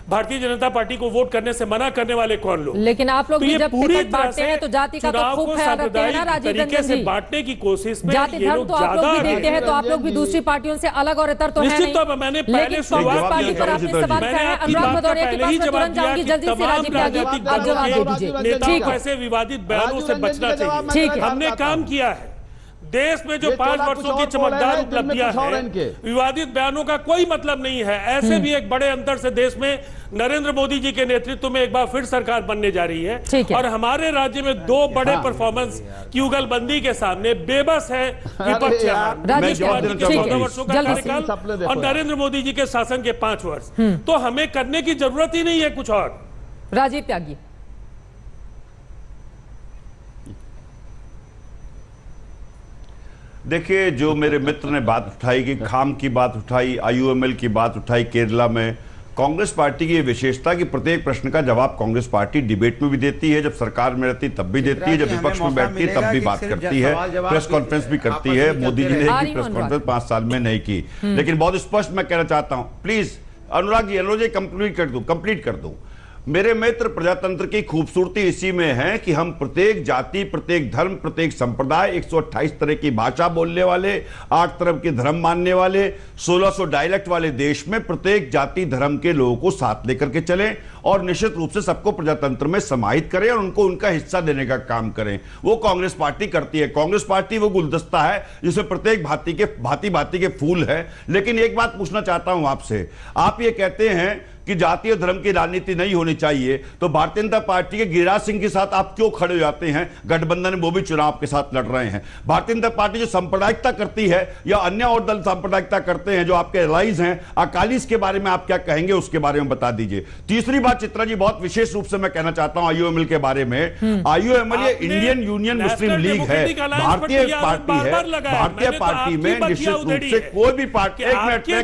Speaker 9: भारतीय जनता पार्टी को वोट करने से मना करने वाले कौन लोग।
Speaker 1: लेकिन आप लोग भी जब टिकट बांटते हैं तो जाति का तो खूब ख्याल रखते हैं ना राजीव रंजन जी,
Speaker 9: बांटने की कोशिश में
Speaker 1: जाति धर्म तो आप लोग भी देखते हैं, तो आप लोग भी दूसरी पार्टियों से अलग और इतर तो है नहीं।
Speaker 9: मैंने
Speaker 1: लेकिन कांग्रेस पार्टी पर आपने सवाल किया है, अनुराग भदौरिया के पास मैं तुरंत जाऊंगी, जल्दी से राजीव त्यागी आप जवाब दे दीजिए। ठीक है,
Speaker 9: ऐसे विवादित बयानों से बचना चाहिए।
Speaker 1: ठीक है,
Speaker 9: हमने काम किया है देश में जो
Speaker 8: ये
Speaker 9: 5
Speaker 8: चोला कुछ
Speaker 9: वर्षों की
Speaker 8: और बोल रहे
Speaker 9: चमकदार
Speaker 8: हैं, दिल में
Speaker 9: उपलब्धियां
Speaker 8: कुछ और है
Speaker 9: हैं,
Speaker 8: इनके।
Speaker 9: विवादित बयानों का कोई मतलब नहीं है। ऐसे भी एक बड़े अंतर से देश में नरेंद्र मोदी जी के नेतृत्व में एक बार फिर सरकार बनने जा रही है,
Speaker 1: ठीक है।
Speaker 9: और हमारे राज्य में 2 बड़े
Speaker 8: हाँ।
Speaker 9: परफॉर्मेंस की उगलबंदी के सामने बेबस है विपक्ष।
Speaker 8: यार,
Speaker 1: राजेश
Speaker 9: मैं जवाब
Speaker 1: जी,
Speaker 9: देना
Speaker 1: ठीक
Speaker 9: चाहूंगा
Speaker 1: है।
Speaker 9: 14 वर्षों का
Speaker 1: जल्दी से।
Speaker 8: सपने
Speaker 9: कार्यकाल
Speaker 8: देखो
Speaker 9: और
Speaker 8: यार।
Speaker 9: नरेंद्र मोदी जी के शासन के 5 वर्ष, तो हमें करने की जरूरत ही नहीं है कुछ और।
Speaker 1: राजीव त्यागी।
Speaker 7: देखिए, जो मेरे मित्र ने बात उठाई कि खाम की बात उठाई, आईयूएमएल की बात उठाई केरला में, कांग्रेस पार्टी की ये विशेषता कि प्रत्येक प्रश्न का जवाब कांग्रेस पार्टी डिबेट में भी देती है, जब सरकार में रहती तब भी देती है, जब विपक्ष में बैठती है तब भी बात करती है, प्रेस कॉन्फ्रेंस भी करती है। मोदी जी ने एक भी प्रेस कॉन्फ्रेंस 5 साल में नहीं की। लेकिन बहुत स्पष्ट मैं कहना चाहता हूं, प्लीज अनुराग जी कंप्लीट कर दूं। मेरे मित्र, प्रजातंत्र की खूबसूरती इसी में है कि हम प्रत्येक जाति, प्रत्येक धर्म, प्रत्येक संप्रदाय, 128 तरह की भाषा बोलने वाले, 8 तरह के धर्म मानने वाले, 1600 डायलेक्ट वाले देश में प्रत्येक जाति धर्म के लोगों को साथ लेकर के चलें और निश्चित रूप से सबको प्रजातंत्र में समाहित करें और उनको उनका हिस्सा देने का काम करें। वो कांग्रेस पार्टी करती है। कांग्रेस पार्टी वो गुलदस्ता है जिसमें प्रत्येक भांति भांति के फूल है। लेकिन एक बात पूछना चाहता हूं आपसे, आप ये कहते हैं कि जातीय धर्म की राजनीति नहीं होनी चाहिए, तो भारतीय जनता पार्टी के गिरिराज सिंह के साथ आप क्यों खड़े हो जाते हैं? गठबंधन वो भी चुनाव के साथ लड़ रहे हैं। भारतीय जनता पार्टी जो सांप्रदायिकता करती है या अन्य और दल सांप्रदायिकता करते हैं जो आपके एलाइज हैं, अकालीस के बारे में आप क्या कहेंगे, उसके बारे में बता दीजिए। तीसरी बात चित्रा जी, बहुत विशेष रूप से मैं कहना चाहता हूं आईयूएमएल के बारे में। आईयूएमएल ये इंडियन यूनियन मुस्लिम लीग है, भारतीय पार्टी है। भारतीय पार्टी में निश्चित रूप से कोई भी पार्टी, एक मिनट में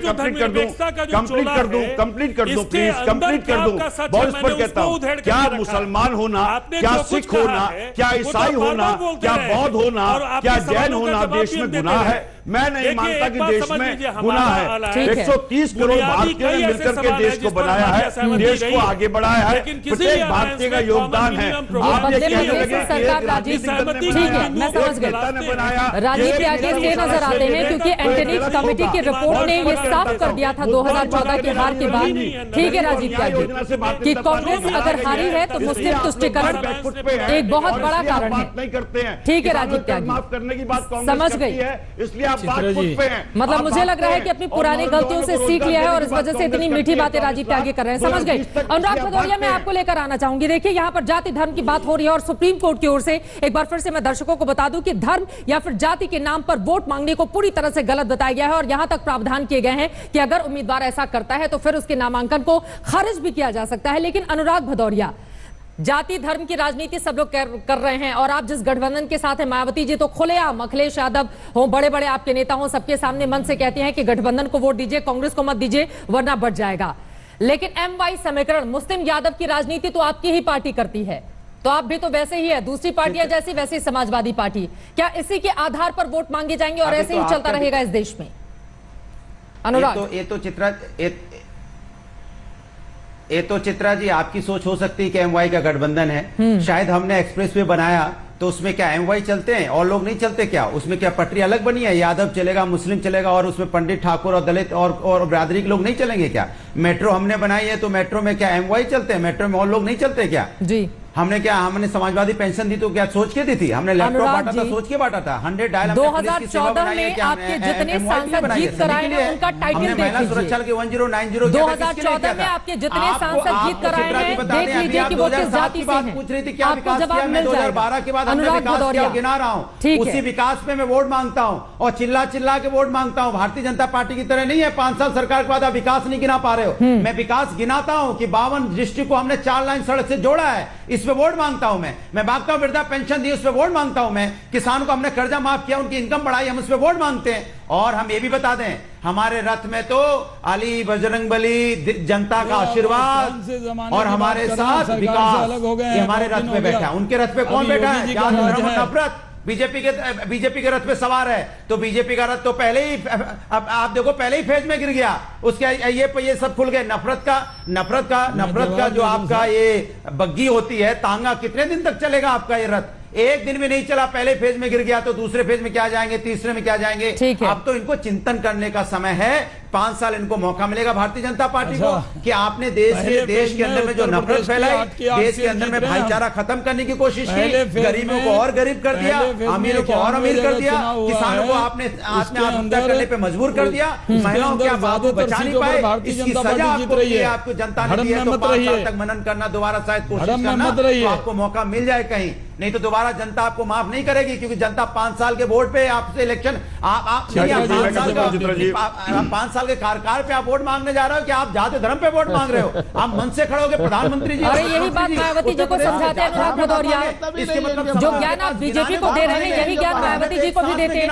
Speaker 7: कंप्लीट कर दूं प्लीज, कंप्लीट कर दूं। बहुत इस पर कहता हूं, क्या मुसलमान होना, क्या सिख होना, क्या ईसाई होना, क्या बौद्ध होना, क्या जैन होना देश में गुनाह है? मैं नहीं मानता कि देश में गुनाह है। 130 करोड़ भारतीयों ने मिलकर के देश को बनाया है, देश को आगे बढ़ाया है, प्रत्येक भारतीय का योगदान है। आप ये कहने लगे कि
Speaker 1: सरकार राजीव, ठीक है, मैं समझ गया। राजीव त्यागी इसलिए नजर आते हैं क्योंकि एंटनी कमेटी की रिपोर्ट ने ये साफ कर दिया था 2014 के हार के बाद, ठीक है राजीव त्यागी, कि कांग्रेस अगर हारी है तो मुस्लिम तुष्टीकरण एक बहुत बड़ा कारण है। ठीक है राजीव त्यागी,
Speaker 7: माफ करने की बात
Speaker 1: समझ गई।
Speaker 7: इसलिए आप
Speaker 6: चित्रा
Speaker 7: बात
Speaker 6: जी,
Speaker 7: पे हैं।
Speaker 1: मतलब
Speaker 7: आप
Speaker 1: मुझे लग रहा है
Speaker 7: बात
Speaker 1: कि अपनी
Speaker 7: पे
Speaker 1: पुरानी
Speaker 7: और
Speaker 1: गलतियों से
Speaker 7: नौजवानों को
Speaker 1: सीख लिया है और इस
Speaker 7: रोजगार
Speaker 1: वजह से इतनी
Speaker 7: कांग्रेस
Speaker 1: मीठी
Speaker 7: करती
Speaker 1: बातें
Speaker 7: है,
Speaker 1: राजीव त्यागी कर रहे हैं। समझ गई। अनुराग भदौरिया, मैं आपको लेकर आना चाहूंगी। देखिए, यहाँ पर जाति धर्म की बात हो रही है और सुप्रीम कोर्ट की ओर से एक बार फिर से मैं दर्शकों को बता दूं कि धर्म या फिर जाति के नाम पर वोट मांगने को पूरी तरह से गलत बताया गया है और यहां तक प्रावधान किए गए हैं कि अगर उम्मीदवार ऐसा करता है तो फिर उसके नामांकन को खारिज भी किया जा सकता है। लेकिन अनुराग भदौरिया, जाति धर्म की राजनीति सब लोग कर रहे हैं और आप जिस गठबंधन के साथ है, मायावती जी तो खुलेआम, अखिलेश यादव हो, बड़े बड़े आपके नेता हो, सबके सामने मन से कहते हैं कि गठबंधन को वोट दीजिए, कांग्रेस को मत दीजिए वरना बढ़ जाएगा। लेकिन एमवाई समीकरण, मुस्लिम यादव की राजनीति तो आपकी ही पार्टी करती है, तो आप भी तो वैसे ही है, दूसरी पार्टियां जैसी वैसे समाजवादी पार्टी। क्या इसी के आधार पर वोट मांगे जाएंगे और ऐसे ही चलता रहेगा इस देश में? अनुराग,
Speaker 10: ये तो चित्रा जी आपकी सोच हो सकती है कि एमवाई का गठबंधन है। शायद हमने एक्सप्रेसवे बनाया तो उसमें क्या एमवाई चलते हैं और लोग नहीं चलते क्या? उसमें क्या पटरी अलग बनी है? यादव चलेगा, मुस्लिम चलेगा और उसमें पंडित, ठाकुर और दलित और बिरादरी के लोग नहीं चलेंगे क्या? मेट्रो हमने बनाई है तो मेट्रो में क्या एमवाई चलते हैं? मेट्रो में और लोग नहीं चलते क्या?
Speaker 1: जी,
Speaker 10: हमने समाजवादी पेंशन दी तो क्या सोच के दी थी? हमने लैपटॉप बांटा था, सोच के बांटा था। 100 डायल
Speaker 1: 2014 में आपके जितने सांसद जीत कर आए हैं उनका टाइटल देख लीजिए।
Speaker 10: सुरक्षा के 1090
Speaker 1: 2014 में आपके जितने सांसद जीत कर आए हैं, देख लीजिए कि वो किस जाति से हैं।
Speaker 10: पूछ रही थी क्या
Speaker 1: आपको जवाब मिल जाएगा।
Speaker 10: 2012 के बाद हमने
Speaker 1: अनुराग
Speaker 10: विकास किया,
Speaker 1: भदौरिया,
Speaker 10: गिना रहा हूँ,
Speaker 1: ठीक
Speaker 10: उसी
Speaker 1: है।
Speaker 10: विकास पे मैं वोट मांगता हूँ और चिल्ला चिल्ला के वोट मांगता हूँ। भारतीय जनता पार्टी की तरह नहीं है 5 साल सरकार के बाद आप विकास नहीं गिना पा रहे हो। मैं विकास गिनाता हूँ कि 52 डिस्ट्रिक्ट को हमने 4 लाइन सड़क से जोड़ा है, इस पे वोट मांगता हूँ। मैं मांगता हूं वृद्धा पेंशन दी, उस पे वोट मांगता हूं। मैं किसानों को हमने कर्जा माफ किया, उनकी इनकम बढ़ाई, हम उस पे वोट मांगते हैं। और हम ये भी बता दें, हमारे रथ में तो अली, बजरंगबली, जनता का आशीर्वाद और हमारे साथ विकास, ये हमारे रथ में बैठा है। उनके रथ पे कौन बैठा है? जात धर्म नफरत। बीजेपी के रथ पे सवार है तो बीजेपी का रथ तो पहले ही, अब आप देखो, पहले ही फेज में गिर गया। उसके ये सब खुल गए। नफरत का जो आपका ये बग्गी होती है, तांगा, कितने दिन तक चलेगा आपका ये रथ? एक दिन में नहीं चला, पहले फेज में गिर गया तो दूसरे फेज में क्या जाएंगे, तीसरे में क्या जाएंगे।
Speaker 1: ठीक है।
Speaker 10: अब तो इनको चिंतन करने का समय है। 5 साल इनको मौका मिलेगा भारतीय जनता पार्टी को कि आपने देश के अंदर में जो नफरत फैलाई, देश के अंदर में भाईचारा खत्म करने की कोशिश की, गरीबों को और गरीब कर दिया, अमीरों को और अमीर कर दिया, किसानों को आपने आत्महत्या करने पे मजबूर कर दिया, महिलाओं के आप आबरू बचा नहीं पाए, इसकी सजा आपको दी है, आपको जनता ने दी है। तो 5 साल तक मनन करना, दोबारा शायद कोशिश करना, तो आपको मौका मिल जाए कहीं, नहीं तो दोबारा जनता आपको माफ नहीं करेगी, क्योंकि जनता 5 साल के वोट पे आपसे इलेक्शन 5 साल के कार्यकाल पे आप वोट मांगने जा रहे हो कि आप जाति धर्म पे वोट मांग रहे हो? आप मन से खड़े होगे प्रधानमंत्री जी।
Speaker 1: अरे यही बात मायावती जी को समझाते हैं अनुराग भदौरिया,
Speaker 10: इसके मतलब
Speaker 1: जो ज्ञान आप बीजेपी को दे रहे हैं यही ज्ञान मायावती जी को भी देते हैं।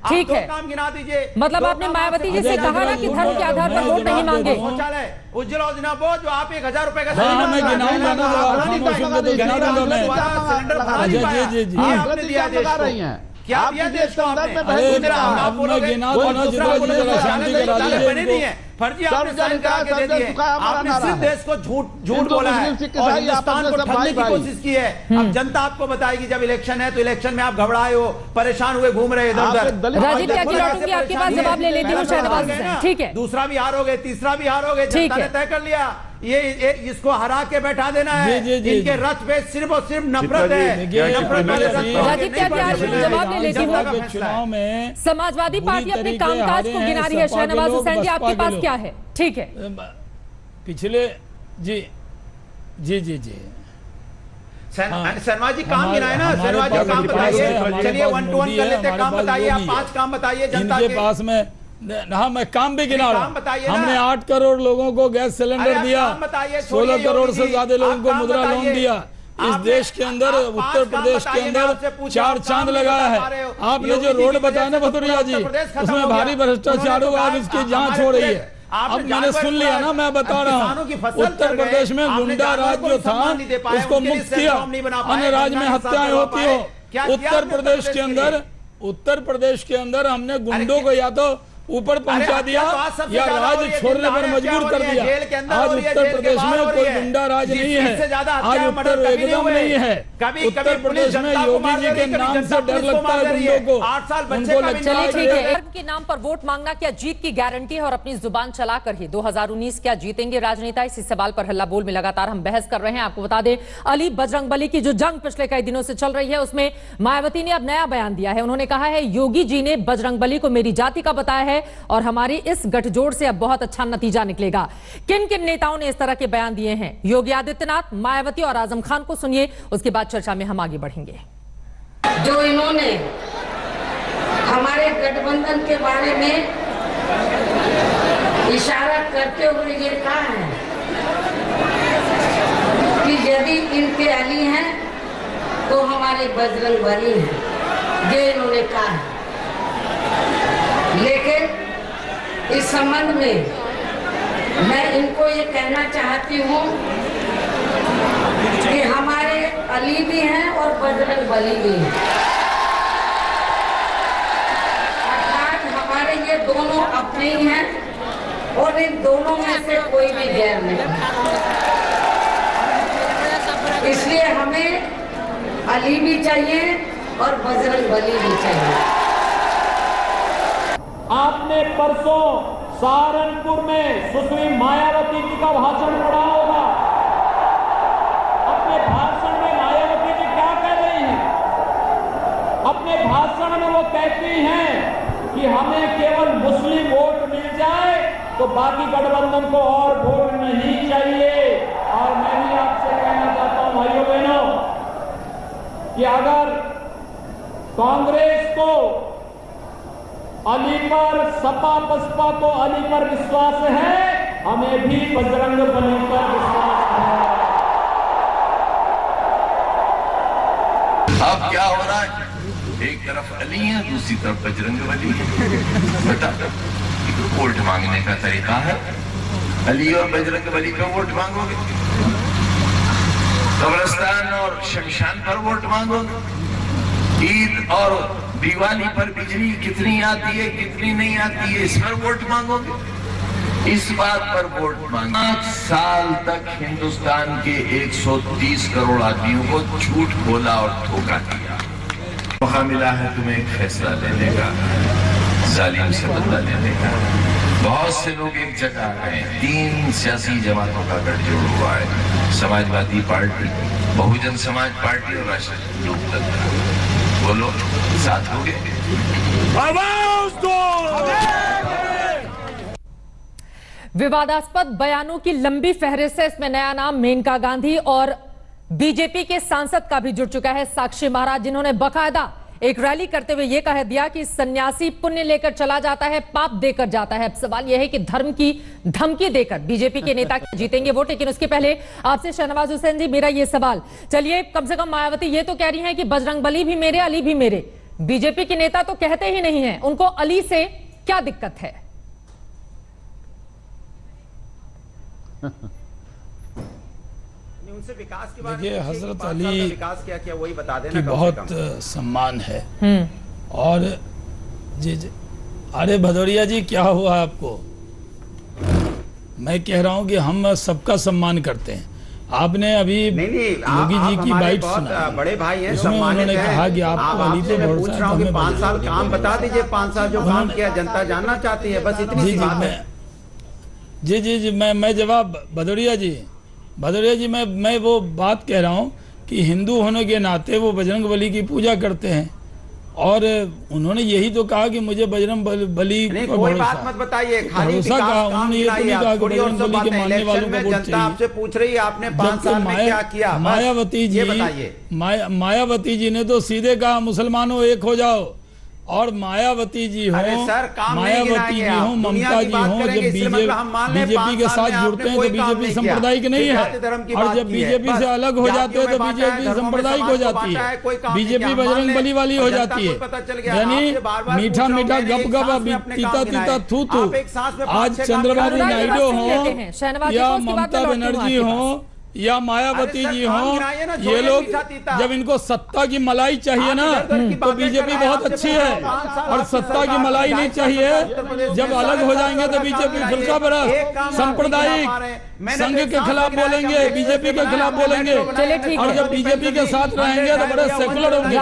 Speaker 1: ठीक है,
Speaker 10: काम गिना दीजिए।
Speaker 1: मतलब आपने मायावती जी से कहा ना कि धर्म के आधार पर वोट नहीं मांगे।
Speaker 10: शौचालय उज्ज्वला योजना वो जो आप 1000 रुपए का
Speaker 8: लगा रही हैं,
Speaker 10: क्या दिया देश को आपने? फर्जी आपने साइन करा के दे दिए। आपने सिर्फ देश को झूठ बोला है और हिंदुस्तान को ठगने की कोशिश की है। अब जनता आपको बताएगी जब इलेक्शन है, तो इलेक्शन में आप घबराए हो, परेशान हुए, घूम रहे इधर-उधर।
Speaker 1: राजीव त्यागी लौटूंगी, आपके पास जवाब ले लेती हूँ शहनवाज हुसैन। ठीक है,
Speaker 10: दूसरा भी हारोगे, तीसरा भी हारोगे, जनता ने तय कर लिया। ये इसको हरा के बैठा देना है। इनके रथ पे सिर्फ और सिर्फ नफरत है।
Speaker 1: राजीव त्यागी जवाब ले लेती हूँ।
Speaker 6: चुनाव में
Speaker 1: समाजवादी पार्टी अपने कामकाज को गिना रही है। शहनवाज हुसैन जी, आपके पास क्या है? ठीक है,
Speaker 6: पिछले जी
Speaker 10: शर्मा जी काम गिनाए ना, शर्मा जी काम बताइए। चलिए 1 to 1 कर लेते हैं, काम बताइए आप, 5 काम बताइए जनता के
Speaker 6: पास में। हाँ, मैं काम भी गिना रहा हूँ। हमने 8 करोड़ लोगों को गैस सिलेंडर दिया, 16 करोड़ से ज्यादा लोगों को मुद्रा लोन दिया। इस देश के अंदर, उत्तर प्रदेश के अंदर 4 चांद लगाया है। आपने जो रोड बताया ना भदौरिया जी, उसमें भारी भ्रष्टाचार हुआ, अब इसकी जांच हो रही है। अब मैंने सुन लिया ना, मैं बता रहा हूँ, उत्तर प्रदेश में गुंडा राज जो था उसको मुक्त किया, अन्य राज्य में हत्याएं होती हो। उत्तर प्रदेश के अंदर हमने गुंडों को या तो ऊपर पहुंचा दिया या राज छोड़ने पर मजबूर कर दिया। आज उत्तर प्रदेश में कोई गुंडा राज नहीं है, आज उत्तर एकदम नहीं है। उत्तर प्रदेश में योगी जी के नाम से डर लगता है गुंडों को, उनको लगता है
Speaker 1: ठीक है। धर्म के नाम पर वोट मांगना क्या जीत की गारंटी है? और अपनी जुबान चलाकर ही 2019 क्या जीतेंगे राजनेता? इसी सवाल पर हल्ला बोल में लगातार हम बहस कर रहे हैं। आपको बता दें, अली बजरंगबली की जो जंग पिछले कई दिनों से चल रही है, उसमें मायावती ने अब नया बयान दिया है। उन्होंने कहा है, योगी जी ने बजरंगबली को मेरी जाति का बताया है और हमारी इस गठजोड़ से अब बहुत अच्छा नतीजा निकलेगा। किन किन नेताओं ने इस तरह के बयान दिए हैं? योगी आदित्यनाथ, मायावती और आजम खान को सुनिए, उसके बाद चर्चा में हम आगे बढ़ेंगे।
Speaker 11: जो इन्होंने हमारे गठबंधन के बारे में इशारा करते हुए ये कहा है कि यदि इनके अली हैं तो हमारे बजरंगबली हैं, ये इन्होंने कहा है। लेकिन इस संबंध में मैं इनको ये कहना चाहती हूँ कि हमारे अली भी हैं और बजरंगबली भी हैं, अर्थात हमारे ये दोनों अपने ही हैं और इन दोनों में से कोई भी गैर नहीं। इसलिए हमें अली भी चाहिए और बजरंगबली भी चाहिए।
Speaker 12: आपने परसों सहारनपुर में सुश्री मायावती जी का भाषण पढ़ा होगा। अपने भाषण में मायावती जी क्या कह रही हैं? अपने भाषण में वो कहती हैं कि हमें केवल मुस्लिम वोट मिल जाए तो बाकी गठबंधन को और वोट नहीं चाहिए। और मैं भी आपसे कहना चाहता हूं भाइयों बहनों कि अगर कांग्रेस को अली पर, सपा बसपा को अली पर विश्वास है, हमें भी बजरंगबली पर विश्वास है।
Speaker 13: अब क्या हो रहा है? एक तरफ अली है, दूसरी तरफ बजरंगबली है। बता, वोट मांगने का तरीका है, अली और बजरंगबली पे वोट मांगोगे, कब्रिस्तान और शमशान पर वोट मांगोगे, ईद और दिवाली पर बिजली कितनी आती है कितनी नहीं आती है इस पर वोट मांगोगे। इस बात पर वोट मांगे 5 साल तक हिंदुस्तान के 130 करोड़ आदमियों को झूठ बोला और धोखा दिया। मौका मिला है तुम्हें एक फैसला लेने का, जालिम से बदला लेने का। बहुत से लोग एक जगह आ गए, 3 सियासी जमातों का गठजोड़ हुआ है, समाजवादी पार्टी, बहुजन समाज पार्टी और राष्ट्रीय लोकदल। बोलो साथ हो गए?
Speaker 1: विवादास्पद बयानों की लंबी फहरिस्त है। इसमें नया नाम मेनका गांधी और बीजेपी के सांसद का भी जुड़ चुका है, साक्षी महाराज, जिन्होंने बकायदा एक रैली करते हुए यह कह दिया कि सन्यासी पुण्य लेकर चला जाता है, पाप देकर जाता है। अब सवाल यह है कि धर्म की धमकी देकर बीजेपी के नेता जीतेंगे वोट। लेकिन उसके पहले आपसे शहनवाज हुसैन जी, मेरा यह सवाल, चलिए कम से कम मायावती ये तो कह रही हैं कि बजरंगबली भी मेरे, अली भी मेरे। बीजेपी के नेता तो कहते ही नहीं है, उनको अली से क्या दिक्कत है?
Speaker 10: उनसे विकास के बारे
Speaker 6: देखिए,
Speaker 10: में
Speaker 6: हजरत
Speaker 10: 5
Speaker 6: अली
Speaker 10: साल का विकास क्या किया वही बता देना
Speaker 6: की
Speaker 10: कम से
Speaker 6: बहुत
Speaker 10: कम।
Speaker 6: सम्मान है। और जी, अरे भदौरिया जी, क्या हुआ आपको? मैं कह रहा हूं कि हम सबका सम्मान करते हैं। आपने अभी योगी जी की बाइट सुना,
Speaker 10: बड़े भाई हैं,
Speaker 6: उसमें उन्होंने कहा कि आपको अली पे
Speaker 10: पूछ रहा हूँ कि 5 साल काम बता दीजिए, 5 साल जो काम किया जनता जानना चाहती है, बस इतनी सी बात है।
Speaker 6: जी, मैं जवाब भदौरिया जी, मैं वो बात कह रहा हूँ कि हिंदू होने के नाते वो बजरंगबली की पूजा करते हैं, और उन्होंने यही तो कहा कि मुझे बजरंगबली पर
Speaker 10: कोई बात मत बताइए, खाली विकास काम गिनाइए, थोड़ी और सब बातें। इलेक्शन में जनता आपसे पूछ रही है आपने 5 साल में क्या किया,
Speaker 6: मायावती जी ने तो सीधे कहा मुसलमानों एक हो जाओ। और मायावती जी हो, मायावती जी हो, ममता जी हो, जब बीजेपी के साथ जुड़ते हैं तो बीजेपी सांप्रदायिक नहीं है, और जब बीजेपी से अलग हो जाते हैं तो बीजेपी सांप्रदायिक हो जाती है, बीजेपी बजरंगबली वाली हो जाती है। यानी मीठा मीठा गप गप, तीता तीता थू थू। आज चंद्रबाबू नायडू हो या ममता बनर्जी हो या मायावती जी हो, ये लोग जब इनको सत्ता की मलाई चाहिए ना तो बीजेपी बहुत अच्छी है, और सत्ता की मलाई नहीं चाहिए। जब अलग हो जाएंगे तो बीजेपी फुल्का बरस, सांप्रदायिक, संघ के खिलाफ बोलेंगे, बीजेपी के खिलाफ बोलेंगे, और जब बीजेपी के साथ रहेंगे तो बड़े सेकुलर होंगे।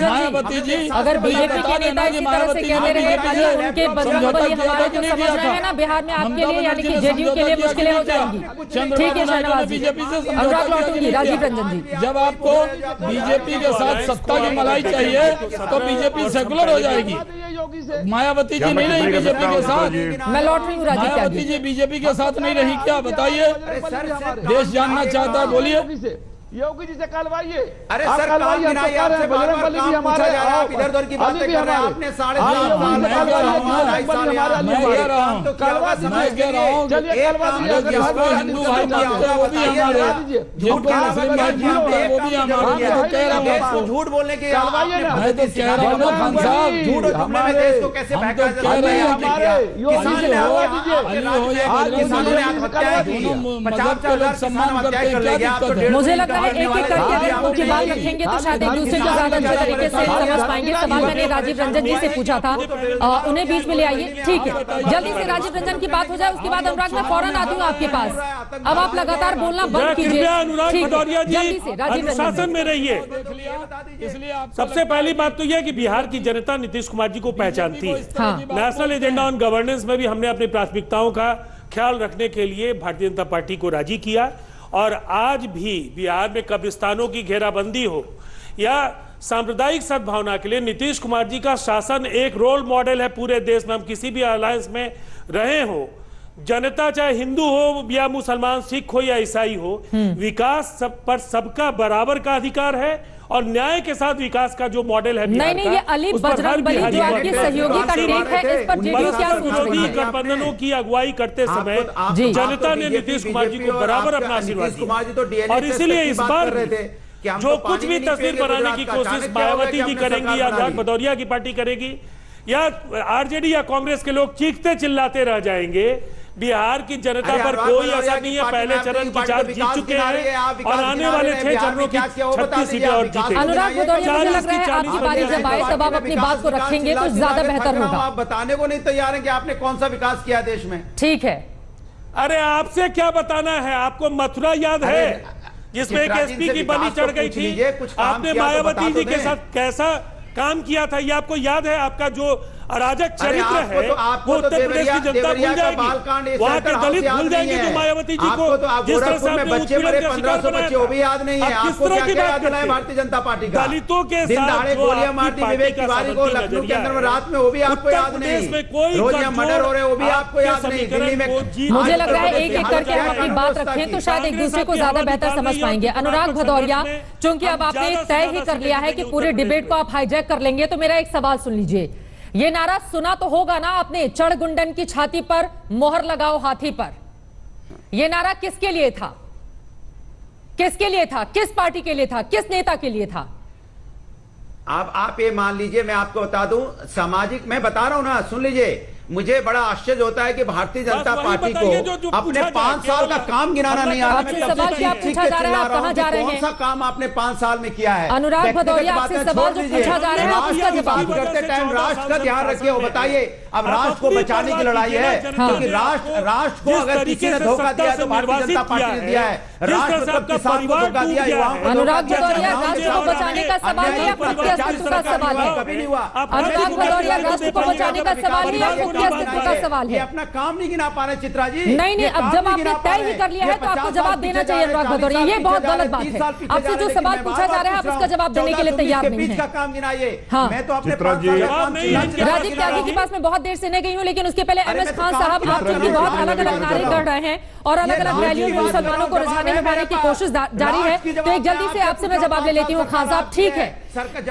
Speaker 1: मायावती जी, अगर बीजेपी के नेता इसी तरह से कहते रहे उनके बजरंगबली हमारे जो समझ रहे हैं ना बिहार में आपके लिए, यानी कि जेडीयू के लिए मुश्किलें हो जाएंगी। ठीक है शहनवाज जी, अनुराग लौटूंगी, राजीव रंजन जी।
Speaker 6: जब आपको बीजेपी के साथ सत्ता की मलाई चाहिए तो बीजेपी सेकुलर हो जाएगी। मायावती जी नहीं रही बीजेपी के साथ।
Speaker 1: मैं लौट रही हूँ राजीव।
Speaker 6: मायावती जी बीजेपी के साथ नहीं रही क्या? बताइए, देश जानना चाहता है, बोलिए।
Speaker 8: योगी जी से कहलवाइए।
Speaker 10: अरे सर, काम गिनाइए, आपसे बार-बार काम पूछा जा रहा है, आप इधर-उधर की बातें कर रहे हैं। आपने 3.5 साल
Speaker 6: मैं कह रहा हूँ हिंदू भाई मानते हैं वो भी हमारे, जिनको मुस्लिम भाई मानते हैं वो भी हमारे। तो कह रहा हूँ
Speaker 10: झूठ बोलने के,
Speaker 6: मैं तो कह रहा हूँ ना खान साहब,
Speaker 10: झूठ जुमले में देश को कैसे
Speaker 6: हम तो कह रहे हैं कि अली हो या मजहब के लोग सम्मान करते हैं, क्या दिक्कत है?
Speaker 1: मुझे लग रहा है एक एक करके अगर उनकी बात रखेंगे तो शायद एक दूसरे को ज्यादा अच्छे तरीके से समझ पाएंगे। सवाल मैंने राजीव रंजन जी से पूछा था, उन्हें बीच में ले आइए। ठीक है, जल्दी से राजीव रंजन की बात हो जाए, उसके बाद अनुराग मैं फौरन आती हूँ आपके पास। अब आप लगातार बोलना बंद कीजिए। जल्दी से राजीव
Speaker 9: शासन में रहिए। सबसे पहली बात तो यह कि बिहार की जनता नीतीश कुमार जी को पहचानती है। नेशनल एजेंडा ऑन गवर्नेंस में भी हमने अपनी प्राथमिकताओं का ख्याल रखने के लिए भारतीय जनता पार्टी को राजी किया, और आज भी बिहार में कब्रिस्तानों की घेराबंदी हो या सांप्रदायिक सद्भावना के लिए नीतीश कुमार जी का शासन एक रोल मॉडल है पूरे देश में। हम किसी भी अलायंस में रहे हो, जनता चाहे हिंदू हो या मुसलमान, सिख हो या ईसाई हो, विकास सब पर सबका बराबर का अधिकार है, और न्याय के साथ विकास का जो मॉडल है
Speaker 1: नहीं, ये अली बजरंगबली जो आपके सहयोगी का टेक है, इस पर जेडीयू क्या सोच रही है?
Speaker 9: गठबंधनों की अगुवाई करते समय जनता ने नीतीश कुमार जी को बराबर अपना आशीर्वाद दिया, और इसीलिए इस बार जो कुछ भी तस्वीर बनाने की कोशिश मायावती जी करेंगी या अनुराग भदौरिया की पार्टी करेगी या आरजेडी या कांग्रेस के लोग चीखते चिल्लाते रह जाएंगे, बिहार की जनता पर कोई असर नहीं है। पहले चरण की 4 जीत चुके हैं और आने वाले 6 चरणों की 36 सीटें और जीतेंगे।
Speaker 1: अनुराग भदौरिया, मुझे लग रहा है आपकी बारी जब आए तब आप अपनी बात को रखेंगे तो ज्यादा बेहतर होगा।
Speaker 10: आप बताने को नहीं तैयार हैं कि आपने कौन सा विकास किया देश में।
Speaker 1: ठीक है,
Speaker 9: अरे आपसे क्या बताना है, आपको मथुरा याद है जिसमें एक एसपी की बलि चढ़ गई थी। आपने मायावती जी के साथ कैसा काम किया था ये आपको याद है। आपका जो अराजक चरित्र है वो उत्तर प्रदेश की जनता भूल जाएगी, वहां के दलित भूल जाएंगे जो मायावती जी को जिस तरह से आपने उत्पीड़न का शिकार बनाया।
Speaker 10: वो भी याद नहीं है
Speaker 9: किस तरह की बात करते हैं
Speaker 10: भारतीय जनता पार्टी का?
Speaker 9: दलितों के साथ
Speaker 10: गोलियां मारती विवेक तिवारी को लखनऊ के अंदर में रात में, वो भी आपको याद नहीं। रोज यहाँ मर्डर हो रहे, वो भी आपको याद नहीं। दिल्ली में
Speaker 1: मुझे लग रहा है एक एक करके हम अपनी बात रखें तो शायद एक दूसरे को ज्यादा बेहतर समझ पाएंगे। अनुराग भदौरिया, चूंकि अब आपने तय ही कर लिया है कि पूरे डिबेट को आप हाईजैक कर लेंगे, तो मेरा एक सवाल सुन लीजिए। ये नारा सुना तो होगा ना आपने, चढ़ गुंडन की छाती पर मोहर लगाओ हाथी पर। ये नारा किसके लिए था? किसके लिए था? किस पार्टी के लिए था? किस नेता के लिए था?
Speaker 10: आप ये मान लीजिए, मैं आपको बता दूं, सामाजिक, मैं बता रहा हूं ना, सुन लीजिए। मुझे बड़ा आश्चर्य होता है कि भारतीय जनता पार्टी को अपने 5 साल का काम गिनाना नहीं आ रहा।
Speaker 1: आपसे सवाल क्या पूछा जा रहा है, आप कहां जा रहे हैं?
Speaker 10: कौन सा काम आपने 5 साल में किया है?
Speaker 1: अनुराग भदौरिया, आपसे सवाल जो पूछा जा रहा है आप उसका जवाब
Speaker 10: करते टाइम राष्ट्र का ध्यान रखिए। वो बताइए, अब राष्ट्र को बचाने की लड़ाई है, क्योंकि राष्ट्र को अगर किसी ने धोखा दिया है तो भारतीय जनता पार्टी ने दिया है। राष्ट्र मतलब किसान को धोखा दिया, युवाओं को।
Speaker 1: अनुराग भदौरिया, राष्ट्र को बचाने का सवाल नहीं, आपको अस्तित्व का सवाल है।
Speaker 10: कभी नहीं हुआ।
Speaker 1: अनुराग भदौरिया, राष्ट्र को बचाने का सवाल नहीं, आपको अस्तित्व का सवाल है।
Speaker 10: अपना काम नहीं गिना पा रहे चित्रा जी।
Speaker 1: नहीं, अब जब आपने तय ही कर लिया है तो आपको जवाब देना चाहिए अनुराग भदौरिया। ये बहुत गलत बात है। आपसे जो सवाल पूछा जा रहा है आप उसका जवाब देने के लिए तैयार नहीं है।
Speaker 10: काम गिनाइए।
Speaker 1: हाँ,
Speaker 10: मैं तो अपने
Speaker 1: राजीव त्यागी के पास मैं बहुत देर से नहीं गई हूँ, लेकिन उसके पहले एमएस खान साहब, आप चूंकि बहुत अलग अलग नारे कर रहे हैं और अलग अलग रैलियों में मुसलमानों को रिझाने में की कोशिश जारी है, तो एक जल्दी से आपसे मैं जवाब ले लेती हूँ। खान साहब, ठीक है,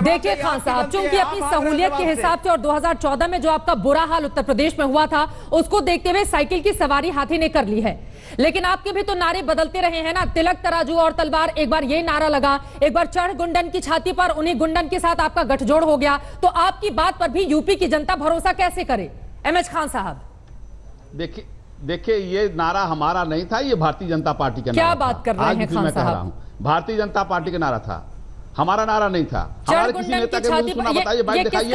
Speaker 1: देखिए खान साहब, चूंकि अपनी सहूलियत के हिसाब से और 2014 में जो आपका बुरा हाल उत्तर प्रदेश में हुआ था उसको देखते हुए साइकिल की सवारी हाथी ने कर ली है, लेकिन आपके भी तो नारे बदलते रहे हैं ना। तिलक तराजू और तलवार, एक बार ये नारा लगा, एक बार चढ़ गुंडन की छाती पर, उन्हीं गुंडन के साथ आपका गठजोड़ हो गया। तो आपकी बात पर भी यूपी की जनता भरोसा कैसे करे? एमएच खान साहब,
Speaker 8: देखिए ये नारा हमारा नहीं था, ये भारतीय जनता पार्टी का नारा था।
Speaker 1: क्या बात कर रहे हैं खान साहब?
Speaker 8: भारतीय जनता पार्टी का नारा था, हमारा नारा नहीं था। हमारे किसी नेता के मुंह सुना, बताइए, बाइट दिखाइए।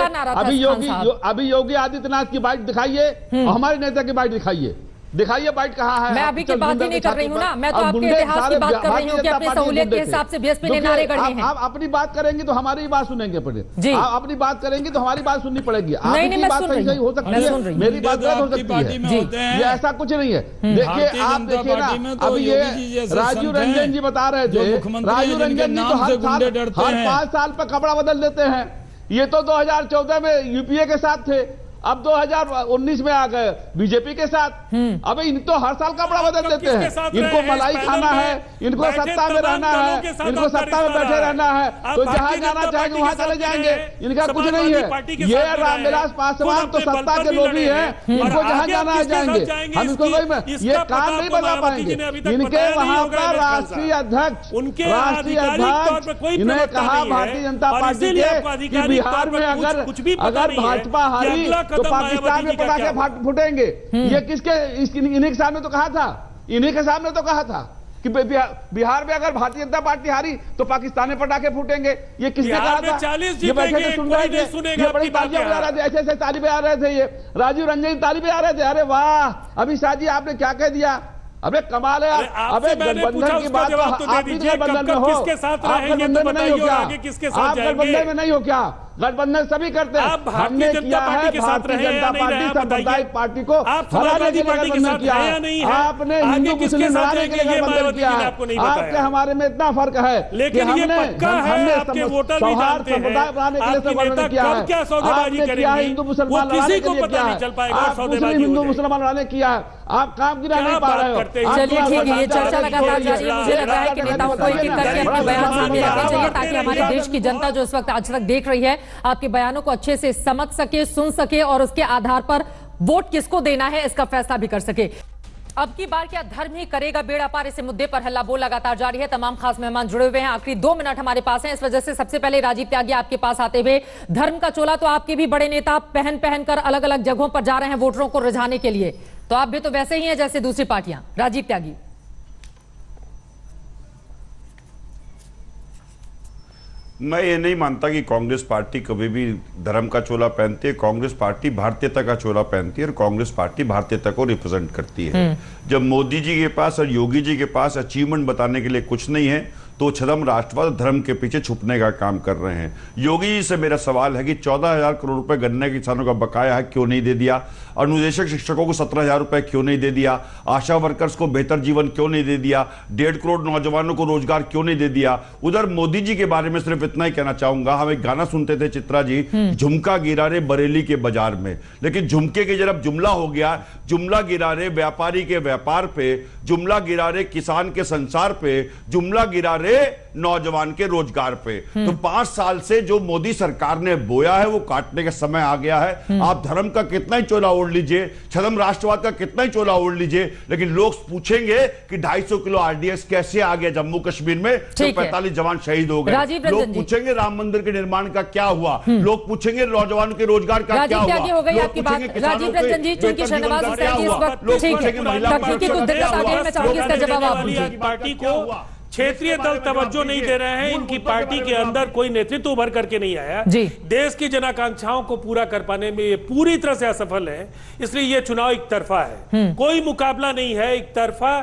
Speaker 8: अभी योगी आदित्यनाथ की बाइट दिखाइए और हमारे नेता की बाइट दिखाइए बाइट कहाँ है?
Speaker 1: मैं अभी की बात ही नहीं कर रही हूँ ना, मैं तो आपके इतिहास की बात कर रही हूँ कि अपनी सहूलियत के हिसाब से बीएसपी ने नारे गढ़े हैं।
Speaker 8: आप अपनी बात करेंगे तो हमारी बात सुनेंगे पड़ेगी, आप अपनी बात करेंगे तो हमारी बात सुननी पड़ेगी। आपकी बात सही हो सकती है, मेरी बात गलत हो सकती है, ये ऐसा कुछ नहीं है। देखिए, आप देखिए ना, अभी ये राजीव रंजन जी बता रहे थे, राजीव रंजन जी तो हर 5 साल पर कपड़ा बदल देते हैं। ये तो 2014 में यूपीए के साथ थे, अब 2019 में आ गए बीजेपी के साथ। अबे इन तो हर साल कपड़ा बदल देते हैं। इनको मलाई खाना है, इनको सत्ता में रहना है, इनको सत्ता में बैठे रहना है, तो जहां जाना चाहेंगे वहां चले जाएंगे। इनका कुछ नहीं है। ये रामविलास पासवान तो सत्ता के लोभी हैं, इनको जहां जाना है जाएंगे। हम इसको ये काम नहीं बता पाएंगे। इनके वहां पर राष्ट्रीय अध्यक्ष इन्हें कहा भारतीय जनता पार्टी के कि बिहार में अगर भाजपा हारी तो पाकिस्तान में पटाखे फूटेंगे। ये किसके? इन्हीं के सामने तो कहा था, इन्हीं के सामने तो कहा था कि बिहार में अगर भारतीय जनता पार्टी हारी तो पाकिस्तान में पटाखे फूटेंगे। ये किसने कहा था? ये बैठे थे, सुन रहे थे, ये बड़ी तालियां बजा रहे थे, ऐसे ऐसे ताली बजा रहे थे। ये राजीव रंजन ताली बजा रहे थे। अरे वाह, अभी शाह जी आपने क्या कह दिया? अबे कमाल है। अबे गठबंधन की बात आप भी गठबंधन में हो, आप गठबंधन में नहीं हो क्या? आप गठबंधन में नहीं हो क्या? गठबंधन सभी करते हैं। हमने किया है भारतीय जनता पार्टी सांप्रदायिक पार्टी को हराने के लिए गठबंधन किया है। आपने हिंदू मुस्लिम लड़ाने के लिए गठबंधन किया है। आपके हमारे में इतना फर्क है कि हमने सौहार्द संप्रदाय बनाने के लिए गठबंधन किया है। आपने किया है हिंदू मुसलमान लड़ाने के लिए किया है, आप मुस्लिम हिंदू मुसलमान लड़ाने किया है। आप काम गिरा नहीं पा रहे हो।
Speaker 1: चलिए ठीक है, ये चर्चा लगातार जारी है। मुझे लग रहा है कि नेताओं को एक एक करके अपने बयान सामने रखने चाहिए ताकि हमारे देश की जनता जो इस वक्त आज तक देख रही है आपके बयानों को अच्छे से समझ सके, सुन सके और उसके आधार पर वोट किसको देना है इसका फैसला भी कर सके। अब की बार क्या धर्म ही करेगा बेड़ा पार, इस मुद्दे पर हल्ला बोल लगातार जारी है। तमाम खास मेहमान जुड़े हुए हैं, आखिरी 2 मिनट हमारे पास हैं, इस वजह से सबसे पहले राजीव त्यागी आपके पास आते हुए, धर्म का चोला तो आपके भी बड़े नेता पहन कर अलग अलग जगहों पर जा रहे हैं वोटरों को रिझाने के लिए, तो आप भी तो वैसे ही हैं जैसे दूसरी पार्टियां। राजीव त्यागी।
Speaker 7: मैं ये नहीं मानता कि कांग्रेस पार्टी कभी भी धर्म का चोला पहनती है। कांग्रेस पार्टी भारतीयता का चोला पहनती है और कांग्रेस पार्टी भारतीयता को रिप्रेजेंट करती है। जब मोदी जी के पास और योगी जी के पास अचीवमेंट बताने के लिए कुछ नहीं है तो छदम राष्ट्रवाद धर्म के पीछे छुपने का काम कर रहे हैं। योगी जी से मेरा सवाल है कि 14,000 करोड़ रुपए गन्ने किसानों का बकाया है, क्यों नहीं दे दिया? अनुदेशक शिक्षकों को 17,000 रुपए क्यों नहीं दे दिया? आशा वर्कर्स को बेहतर जीवन क्यों नहीं दे दिया? 1.5 करोड़ नौजवानों को रोजगार क्यों नहीं दे दिया? उधर मोदी जी के बारे में सिर्फ इतना ही कहना चाहूंगा, हम एक गाना सुनते थे चित्रा जी, झुमका गिरा रे बरेली के बाजार में, लेकिन झुमके की जब जुमला हो गया, जुमला गिरा रे व्यापारी के व्यापार पे, जुमला गिरा रे किसान के संसार पे, जुमला गिरा रे नौजवान के रोजगार पे। तो 5 साल से जो मोदी सरकार ने बोया है वो काटने का समय आ गया है। आप धर्म का कितना ही चोला ओढ़ लीजिए, छदम राष्ट्रवाद का कितना ही चोला ओढ़ लीजिए, लेकिन लोग पूछेंगे कि 250 किलो आरडीएक्स कैसे आ गया जम्मू कश्मीर में, तो 45 जवान शहीद हो गए। लोग पूछेंगे राम मंदिर के निर्माण का क्या हुआ, लोग पूछेंगे नौजवानों के रोजगार का क्या हुआ,
Speaker 1: हो गई आपकी बात। राजीव रंजन जी, चूंकि शहनवाज हुसैन इस वक्त तकनीकी कुछ दिक्कत आ गई, मैं चाहूंगी इसका जवाब आप दीजिए।
Speaker 9: पार्टी को क्षेत्रीय दल तवज्जो नहीं दे रहे हैं। इनकी पार्टी के अंदर कोई नेतृत्व उभर करके नहीं आया। देश की जनाकांक्षाओं को पूरा कर पाने में ये पूरी तरह से असफल है। इसलिए ये चुनाव एक तरफा है, कोई मुकाबला नहीं है, एक तरफा।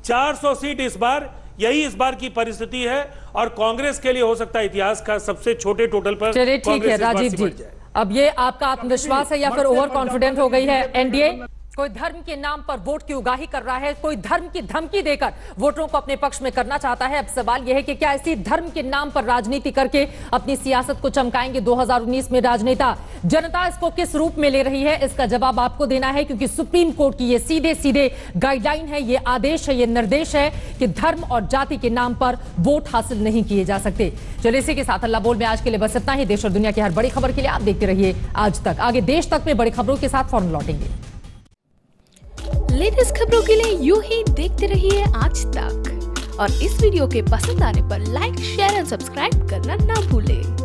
Speaker 9: 400 सीट इस बार, यही इस बार की परिस्थिति है और कांग्रेस के लिए हो सकता है इतिहास का सबसे छोटे टोटल पर।
Speaker 1: चलिए ठीक है राजीव जी, अब ये आपका आत्मविश्वास है या फिर ओवर कॉन्फिडेंट हो गई है एनडीए? कोई धर्म के नाम पर वोट की उगाही कर रहा है, कोई धर्म की धमकी देकर वोटरों को अपने पक्ष में करना चाहता है। अब सवाल यह है कि क्या इसी धर्म के नाम पर राजनीति करके अपनी सियासत को चमकाएंगे 2019 में राजनेता? जनता इसको किस रूप में ले रही है, इसका जवाब आपको देना है, क्योंकि सुप्रीम कोर्ट की ये सीधे सीधे गाइडलाइन है, ये आदेश है, ये निर्देश है कि धर्म और जाति के नाम पर वोट हासिल नहीं किए जा सकते। चलिए इसी के साथ अल्लाह बोल में आज के लिए बस इतना ही। देश और दुनिया की हर बड़ी खबर के लिए आप देखते रहिए आज तक। आगे देश तक में बड़ी खबरों के साथ फौरन लौटेंगे।
Speaker 14: लेटेस्ट खबरों के लिए यूं ही देखते रहिए आज तक और इस वीडियो के पसंद आने पर लाइक, शेयर एंड सब्सक्राइब करना ना भूलें।